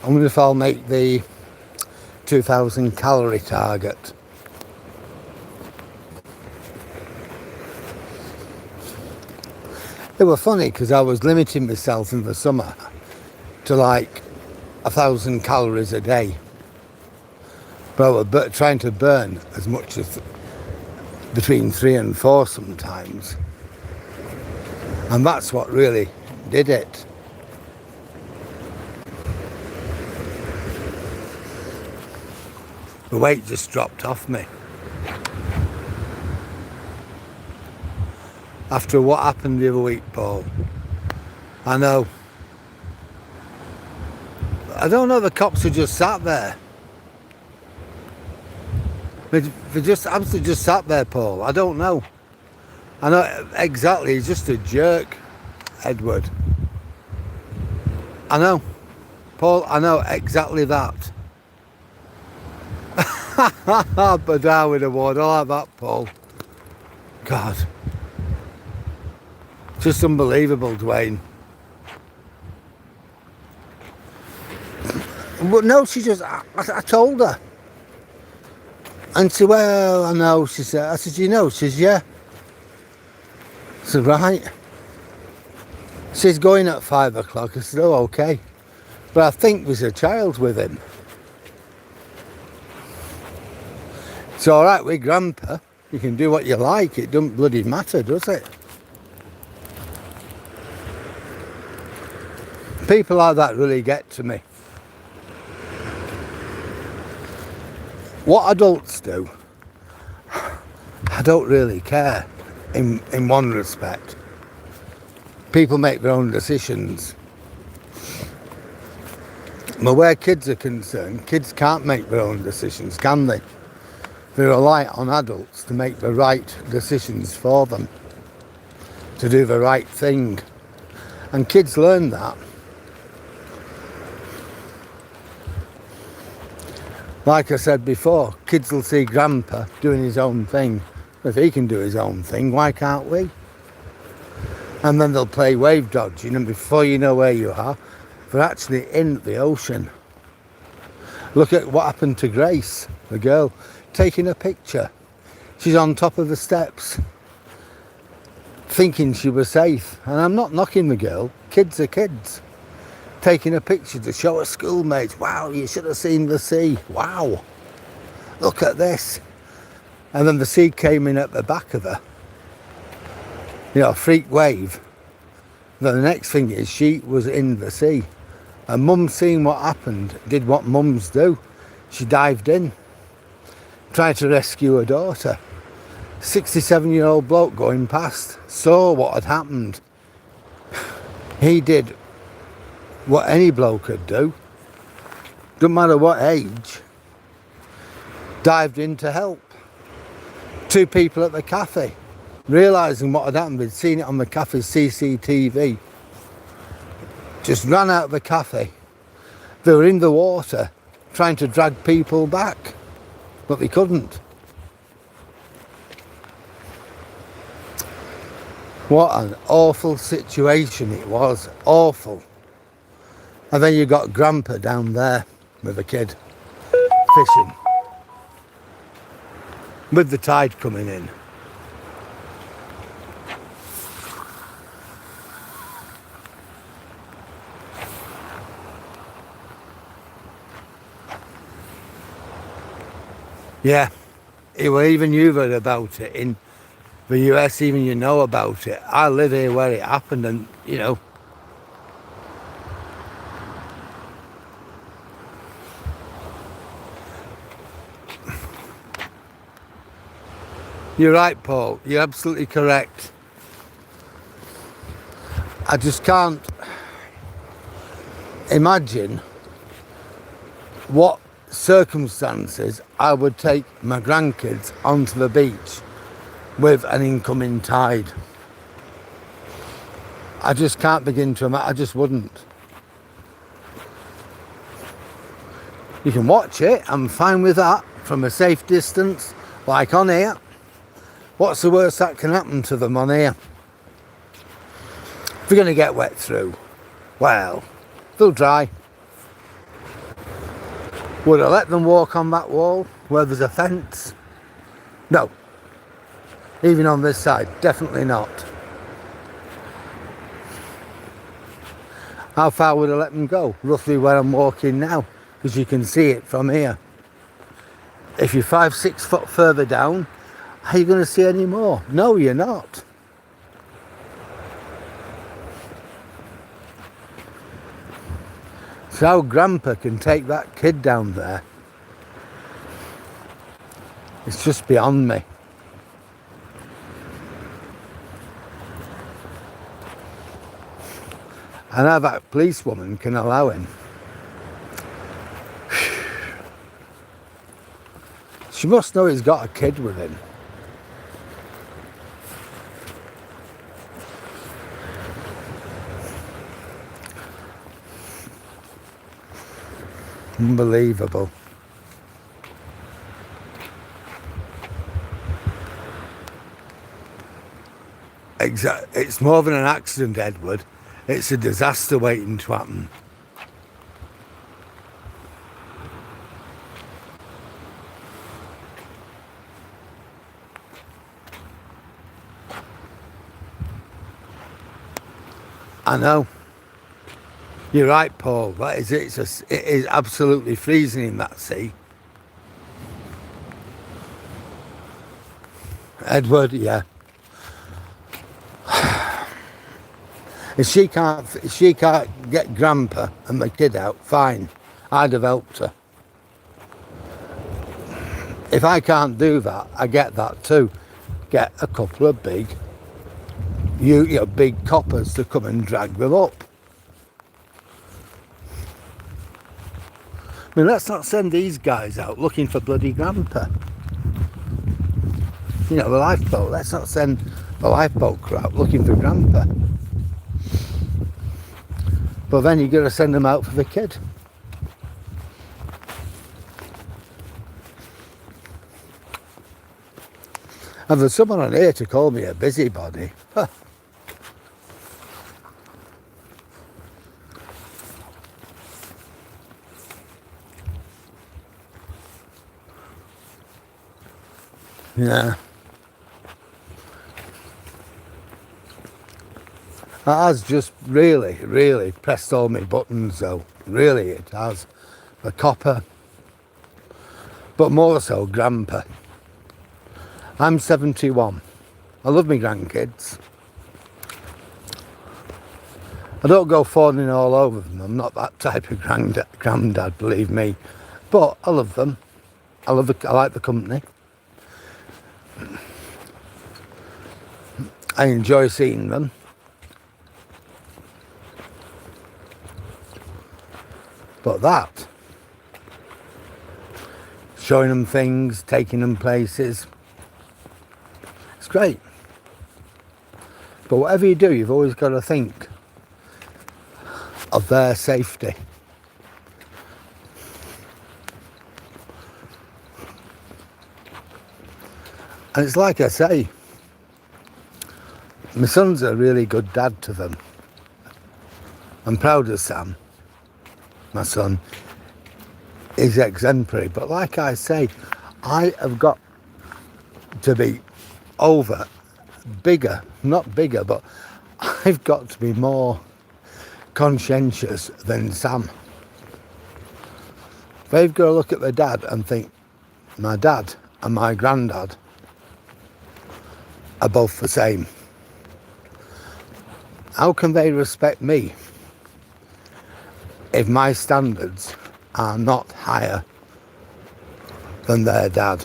I wonder if I'll make the 2,000 calorie target. It was funny because I was limiting myself in the summer to like 1,000 calories a day. But I was trying to burn as much as between 3 and 4 sometimes. And that's what really did it. The weight just dropped off me. After what happened the other week, Paul. I know. I don't know, the cops have just sat there. They just absolutely just sat there, Paul. I don't know. I know exactly, he's just a jerk, Edward. I know. Paul, I know exactly that. But Darwin Award, I like that, Paul. God. Just unbelievable, Dwayne. But no, she just, I told her. And she said, well, I know, she said. I said, you know? She says, yeah. I said, right. She's going at 5 o'clock. I said, oh, okay. But I think there's a child with him. It's all right with Grandpa. You can do what you like. It doesn't bloody matter, does it? People like that really get to me. What adults do, I don't really care in one respect. People make their own decisions. But where kids are concerned, kids can't make their own decisions, can they? They rely on adults to make the right decisions for them, to do the right thing. And kids learn that. Like I said before, kids will see Grandpa doing his own thing. If he can do his own thing, why can't we? And then they'll play wave dodging, and before you know where you are, they're actually in the ocean. Look at what happened to Grace, the girl, taking a picture. She's on top of the steps, thinking she was safe. And I'm not knocking the girl, kids are kids. Taking a picture to show her schoolmates, wow, you should have seen the sea, wow, look at this. And then the sea came in at the back of her, you know, a freak wave. Then the next thing is she was in the sea, and Mum, seeing what happened, did what mums do. She dived in, tried to rescue her daughter. 67-year-old bloke going past saw what had happened. He did what any bloke could do, doesn't matter what age, dived in to help. 2 people at the cafe, realising what had happened, they'd seen it on the cafe's CCTV, just ran out of the cafe. They were in the water trying to drag people back, but they couldn't. What an awful situation it was, awful. And then you got Grandpa down there with a kid fishing, with the tide coming in. Yeah, even you've heard about it in the US, even you know about it. I live here where it happened, and you know. You're right, Paul. You're absolutely correct. I just can't imagine what circumstances I would take my grandkids onto the beach with an incoming tide. I just can't begin to imagine. I just wouldn't. You can watch it. I'm fine with that from a safe distance, like on here. What's the worst that can happen to them on here? If they're going to get wet through, well, they'll dry. Would I let them walk on that wall where there's a fence? No. Even on this side, definitely not. How far would I let them go? Roughly where I'm walking now, because you can see it from here. If you're 5-6 foot further down, are you going to see any more? No, you're not. So how Grandpa can take that kid down there, it's just beyond me. And how that policewoman can allow him. She must know he's got a kid with him. Unbelievable. It's more than an accident, Edward. It's a disaster waiting to happen. I know. You're right, Paul. That is it. It is absolutely freezing in that sea. Edward, yeah. If she can't get Grandpa and the kid out, fine. I'd have helped her. If I can't do that, I get that too. Get a couple of big coppers to come and drag them up. I mean, let's not send these guys out looking for bloody Grandpa. You know, the lifeboat. Let's not send the lifeboat crew out looking for Grandpa. But then you've got to send them out for the kid. And there's someone on here to call me a busybody. Huh. Yeah. That has just really, really pressed all my buttons though. Really it has. The copper. But more so Grandpa. I'm 71. I love my grandkids. I don't go fawning all over them. I'm not that type of granddad, believe me. But I love them. I like the company. I enjoy seeing them. But that, showing them things, taking them places, it's great. But whatever you do, you've always got to think of their safety. And it's like I say, my son's a really good dad to them. I'm proud of Sam. My son is exemplary, but like I say, I have got to be not bigger, but I've got to be more conscientious than Sam. They've got to look at their dad and think, my dad and my granddad are both the same. How can they respect me if my standards are not higher than their dad?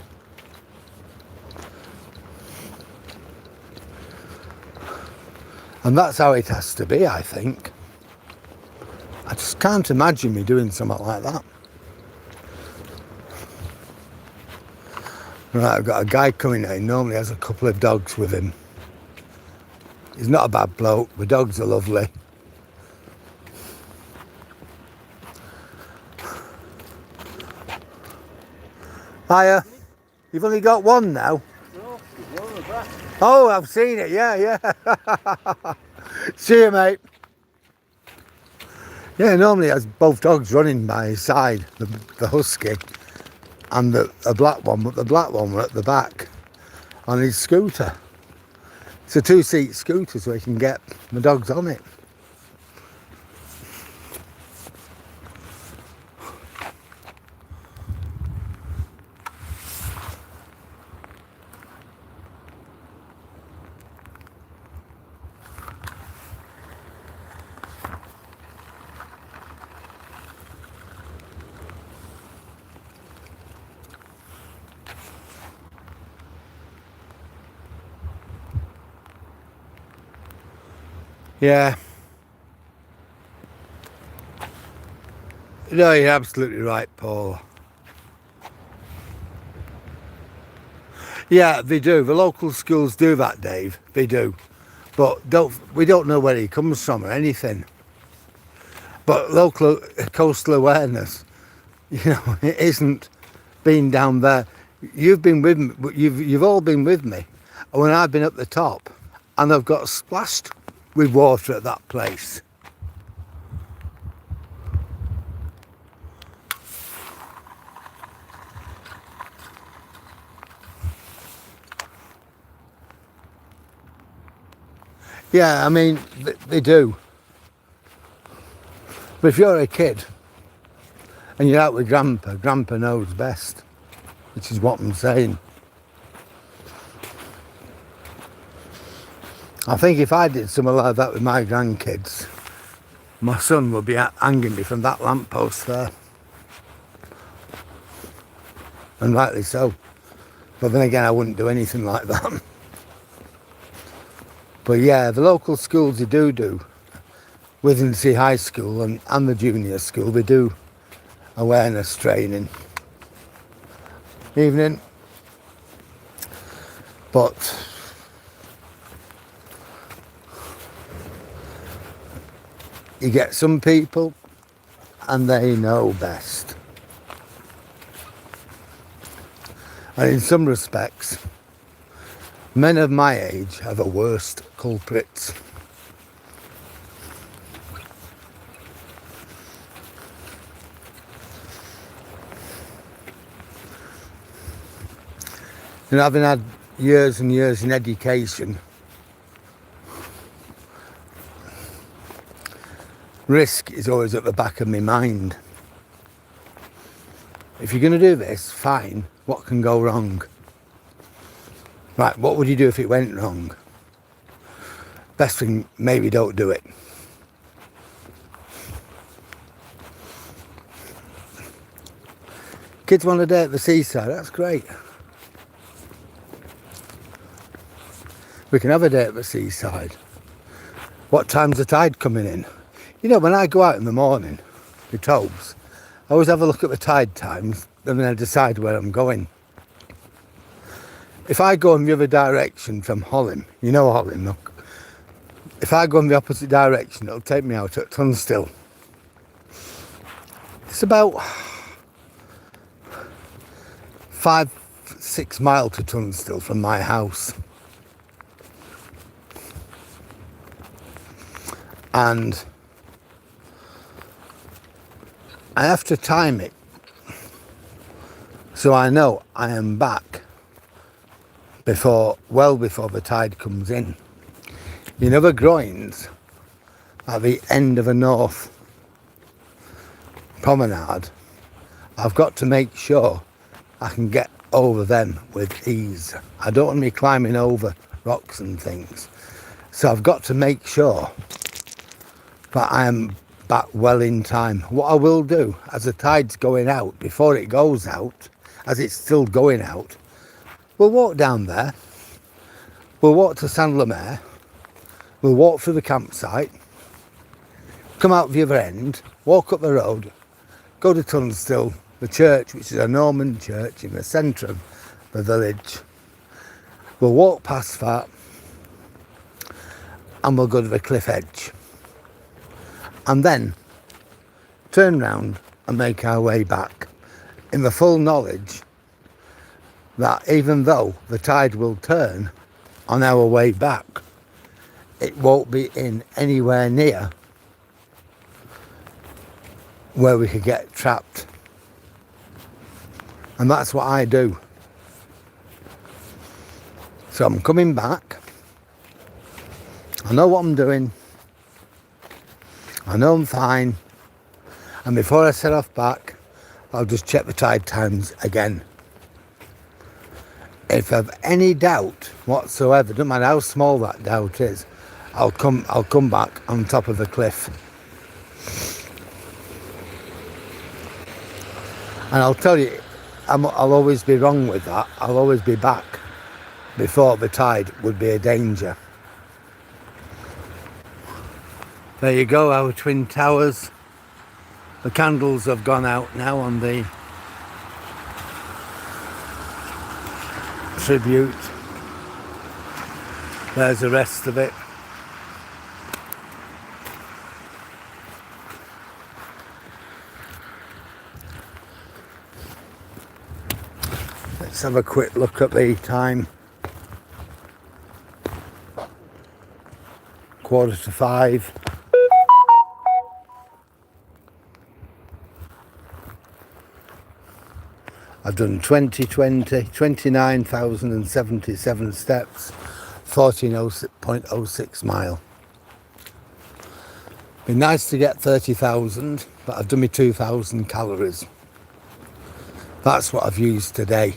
And that's how it has to be, I think. I just can't imagine me doing something like that. Right, I've got a guy coming in, he normally has a couple of dogs with him. He's not a bad bloke, the dogs are lovely. Hiya. You've only got one now? No, there's one in the back. Oh, I've seen it, yeah. See you, mate. Yeah, normally he has both dogs running by his side, the husky and the black one, but the black one were at the back on his scooter. It's a 2-seat scooter, so he can get the dogs on it. Yeah. No, you're absolutely right, Paul. Yeah, they do. The local schools do that, Dave. They do. But we don't know where he comes from or anything. But local coastal awareness, you know, it isn't being down there. You've been with me. You've all been with me when I've been up the top, and I've got splashed with water at that place. Yeah, I mean, they do. But if you're a kid and you're out with Grandpa knows best, which is what I'm saying. I think if I did something like that with my grandkids, my son would be hanging me from that lamppost there. And rightly so. But then again, I wouldn't do anything like that. But yeah, the local schools, they do. Withernsea High School and the junior school, they do awareness training. Evening. But you get some people and they know best. And in some respects, men of my age are the worst culprits. And having had years and years in education, risk is always at the back of my mind. If you're going to do this, fine, what can go wrong? Right, what would you do if it went wrong? Best thing, maybe don't do it. Kids want a day at the seaside, that's great. We can have a day at the seaside. What time's the tide coming in? You know, when I go out in the morning with Tobes, I always have a look at the tide times and then I decide where I'm going. If I go in the other direction from Holland, you know Holland, look. If I go in the opposite direction, it'll take me out at Tunstall. It's about 5-6 miles to Tunstall from my house. And I have to time it so I know I am back well before the tide comes in. You know the groins at the end of a north promenade, I've got to make sure I can get over them with ease. I don't want to be climbing over rocks and things. So I've got to make sure that I am back well in time. What I will do, as the tide's going out, before it goes out, as it's still going out, we'll walk down there, we'll walk to Saint Lemaire, we'll walk through the campsite, come out the other end, walk up the road, go to Tunstall, the church, which is a Norman church in the centre of the village. We'll walk past that and we'll go to the cliff edge. And then turn round and make our way back in the full knowledge that even though the tide will turn on our way back, it won't be in anywhere near where we could get trapped. And that's what I do. So I'm coming back. I know what I'm doing. I know I'm fine. And before I set off back, I'll just check the tide times again. If I've any doubt whatsoever, doesn't matter how small that doubt is, I'll come back on top of the cliff. And I'll tell you, I'll always be wrong with that. I'll always be back before the tide would be a danger. There you go, our twin towers. The candles have gone out now on the tribute. There's the rest of it. Let's have a quick look at the time. 5:15. I've done 29,077 steps, 14.06 mile. Be nice to get 30,000, but I've done me 2,000 calories. That's what I've used today.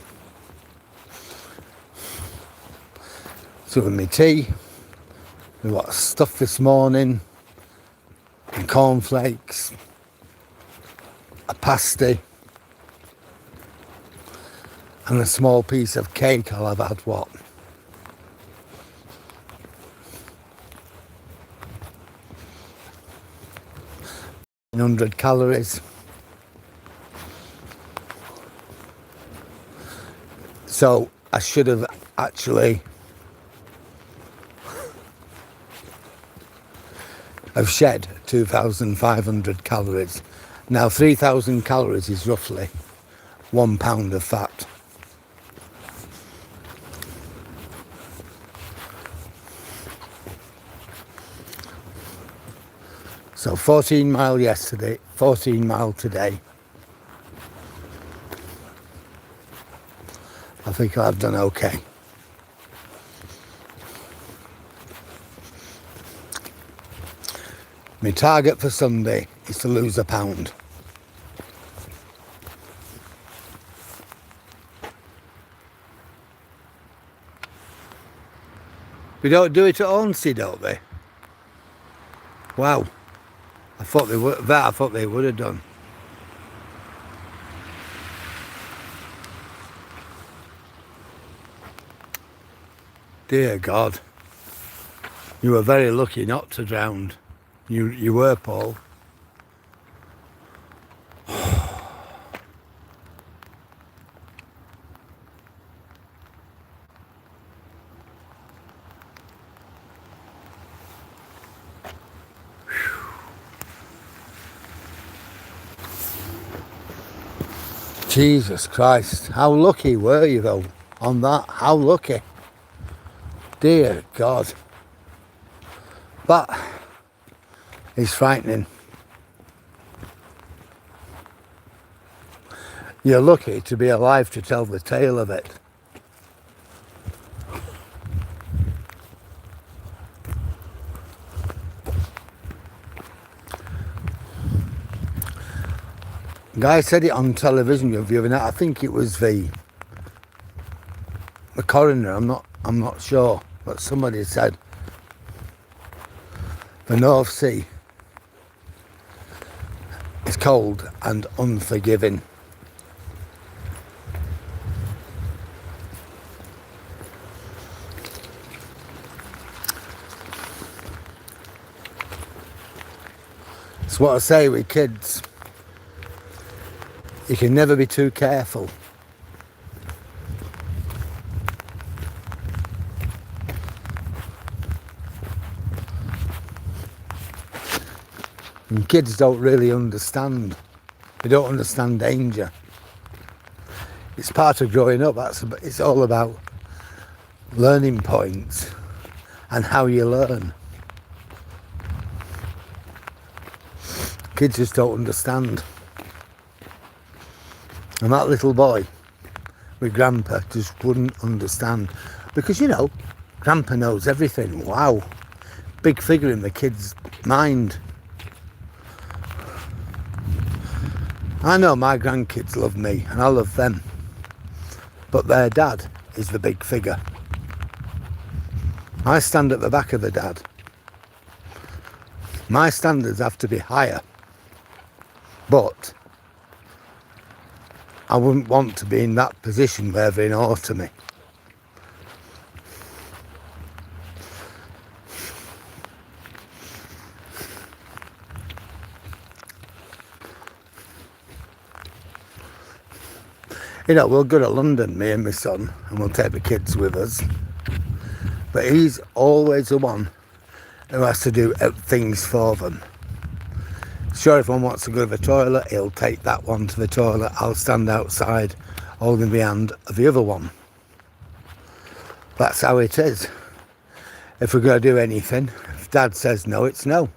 So with my tea, we got stuff this morning, and cornflakes, a pasty, and a small piece of cake. I'll have had what? $100 calories. So I should have actually shed 2,500 calories. Now 3,000 calories is roughly 1 pound of fat. So 14 mile yesterday, 14 mile today. I think I've done okay. My target for Sunday is to lose a pound. We don't do it at Withernsea, don't they? Wow. I thought they would have done. Dear God. You were very lucky not to drown. You were, Paul. Jesus Christ, how lucky were you though on that? How lucky. Dear God. That is frightening. You're lucky to be alive to tell the tale of it. Guy said it on television the other night. I think it was the coroner. I'm not sure, but somebody said the North Sea is cold and unforgiving. It's what I say with kids. You can never be too careful. And kids don't really understand. They don't understand danger. It's part of growing up. It's all about learning points and how you learn. Kids just don't understand. And that little boy with Grandpa just wouldn't understand. Because, you know, Grandpa knows everything. Wow. Big figure in the kid's mind. I know my grandkids love me and I love them. But their dad is the big figure. I stand at the back of the dad. My standards have to be higher. But I wouldn't want to be in that position where they're in awe to me. You know, we'll go to London, me and my son, and we'll take the kids with us. But he's always the one who has to do things for them. Sure, if one wants to go to the toilet, he'll take that one to the toilet. I'll stand outside holding the hand of the other one. That's how it is. If we're going to do anything, if Dad says no, it's no.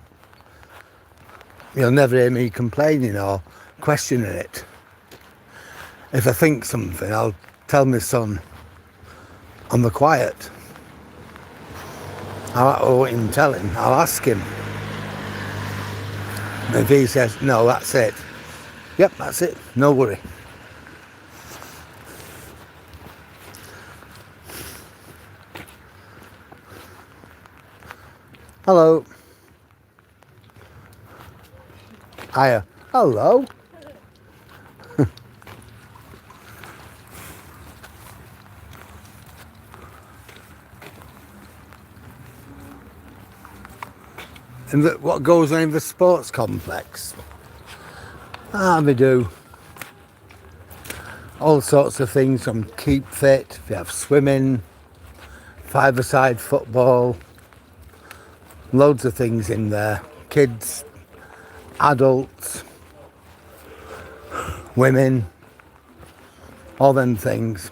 You'll never hear me complaining or questioning it. If I think something, I'll tell my son on the quiet. I won't even tell him, I'll ask him. And if he says, no, that's it. Yep, that's it, no worry. Hello. Hiya. Hello. And what goes on in the sports complex? They do all sorts of things from keep fit, they have swimming, five-a-side football, loads of things in there. Kids, adults, women, all them things.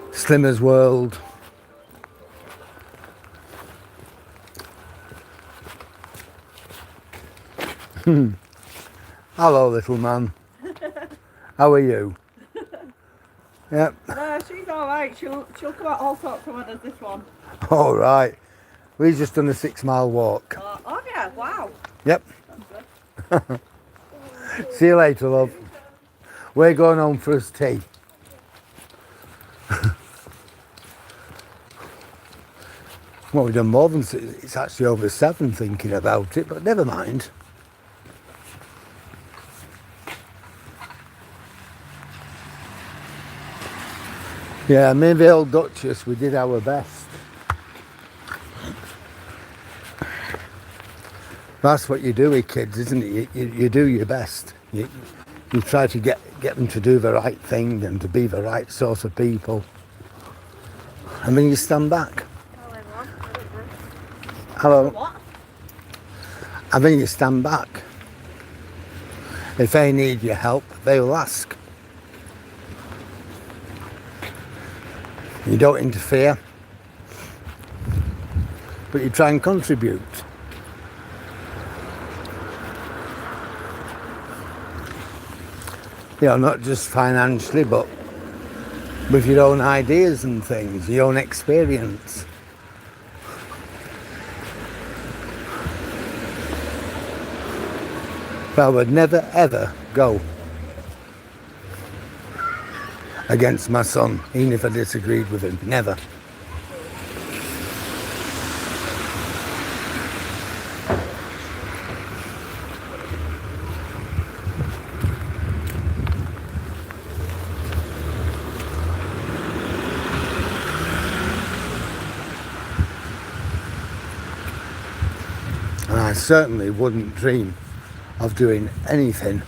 Slimmer's World. Hello, little man. How are you? Yep. She's alright. She'll come out all sorts of weathers, this one. All right. We've just done a 6-mile walk. Oh yeah, wow. Yep. See you later, love. We're going home for us tea. Well, we've done more than it's actually over 7 thinking about it, but never mind. Yeah, me and the old Duchess, we did our best. That's what you do with kids, isn't it? You do your best. You try to get them to do the right thing and to be the right sort of people. And then you stand back. Hello. What? And then you stand back. If they need your help, they'll ask. You don't interfere, but you try and contribute. You know, not just financially, but with your own ideas and things, your own experience. But I would never ever go against my son, even if I disagreed with him. Never. And I certainly wouldn't dream of doing anything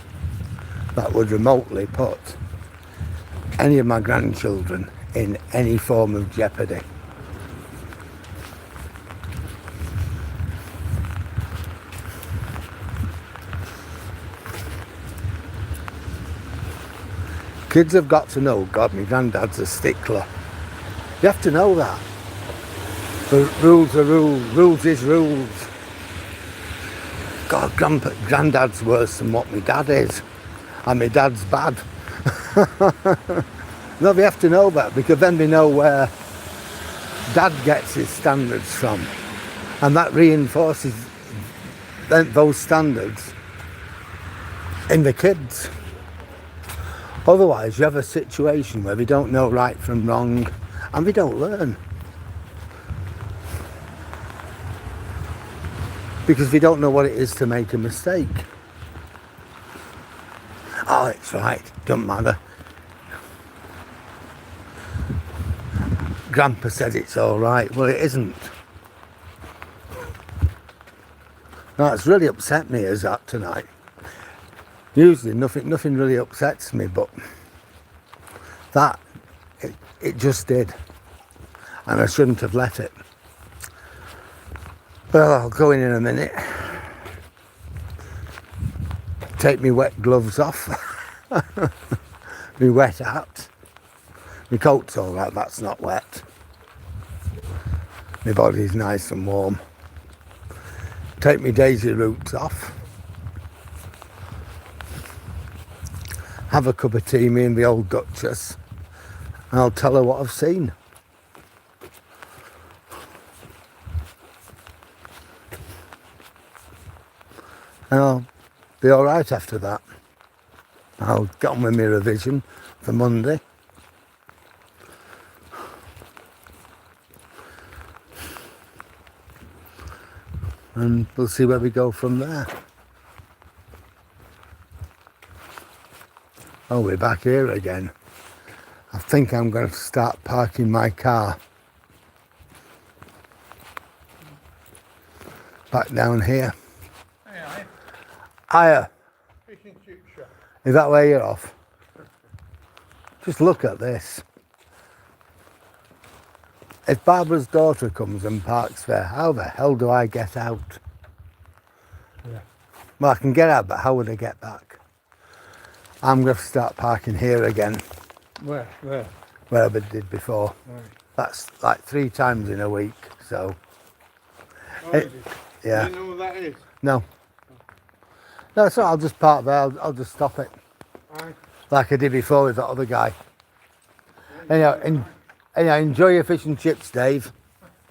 that would remotely put any of my grandchildren in any form of jeopardy. Kids have got to know, God, my granddad's a stickler. You have to know that. The rules are rules. Rules is rules. God, Grandad's worse than what my dad is. And my dad's bad. No, we have to know that, because then we know where Dad gets his standards from. And that reinforces those standards in the kids. Otherwise, you have a situation where we don't know right from wrong and we don't learn. Because we don't know what it is to make a mistake. Oh, it's right, doesn't matter. Grandpa said it's all right. Well, it isn't. No, it's really upset me as that tonight. Usually nothing really upsets me, but that, it just did. And I shouldn't have let it. Well, I'll go in a minute. Take me wet gloves off. Me wet hat. My coat's all right, that's not wet. My body's nice and warm. Take me daisy roots off. Have a cup of tea, me and the old Duchess, and I'll tell her what I've seen. And I'll be all right after that. I'll get on with my revision for Monday. And we'll see where we go from there. Oh, we're back here again. I think I'm going to start parking my car back down here. Aye, Hiya. fish and chip shop. Is that where you're off? Just look at this. If Barbara's daughter comes and parks there, how the hell do I get out? Yeah. Well, I can get out, but how would I get back? I'm going to start parking here again, Where? where I did before. Right. That's like 3 times in a week, so Oh, It- is it? yeah. Do you know what that is? No. No, so I'll just park there, I'll just stop it, Aye. like I did before with that other guy. Anyhow, enjoy your fish and chips, Dave.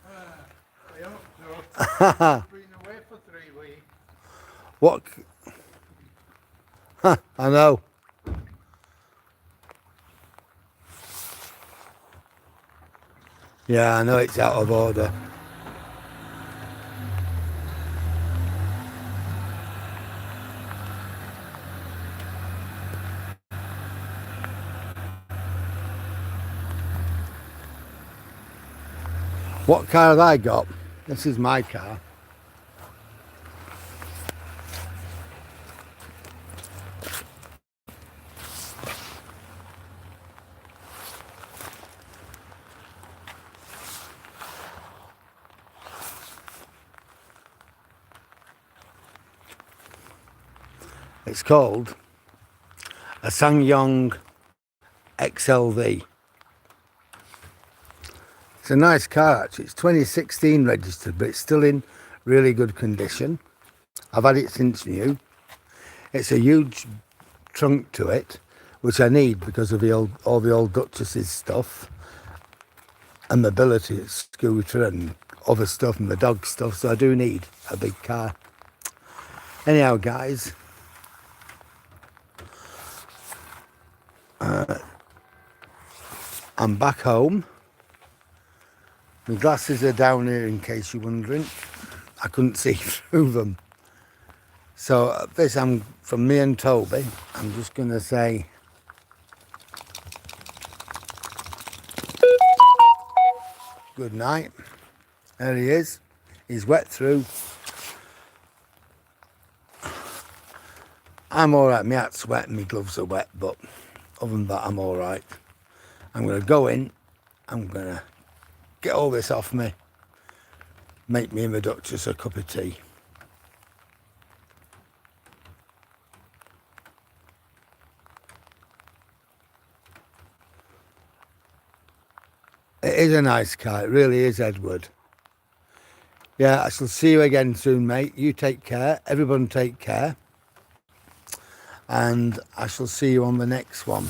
I hope so. Been away for 3 weeks. What? I know. Yeah, I know it's out of order. What car have I got? This is my car. It's called a SsangYong XLV. It's a nice car actually. It's 2016 registered, but it's still in really good condition. I've had it since new. It's a huge trunk to it, which I need because of all the old Duchess's stuff and mobility scooter and other stuff and the dog stuff. So I do need a big car. Anyhow, guys, I'm back home. My glasses are down here in case you're wondering. I couldn't see through them. So this, I'm from me and Toby. I'm just going to say good night. There he is. He's wet through. I'm all right. My hat's wet and my gloves are wet, but other than that, I'm all right. I'm going to go in. I'm going to get all this off me. Make me and the Duchess a cup of tea. It is a nice car. It really is, Edward. Yeah, I shall see you again soon, mate. You take care. Everyone take care. And I shall see you on the next one.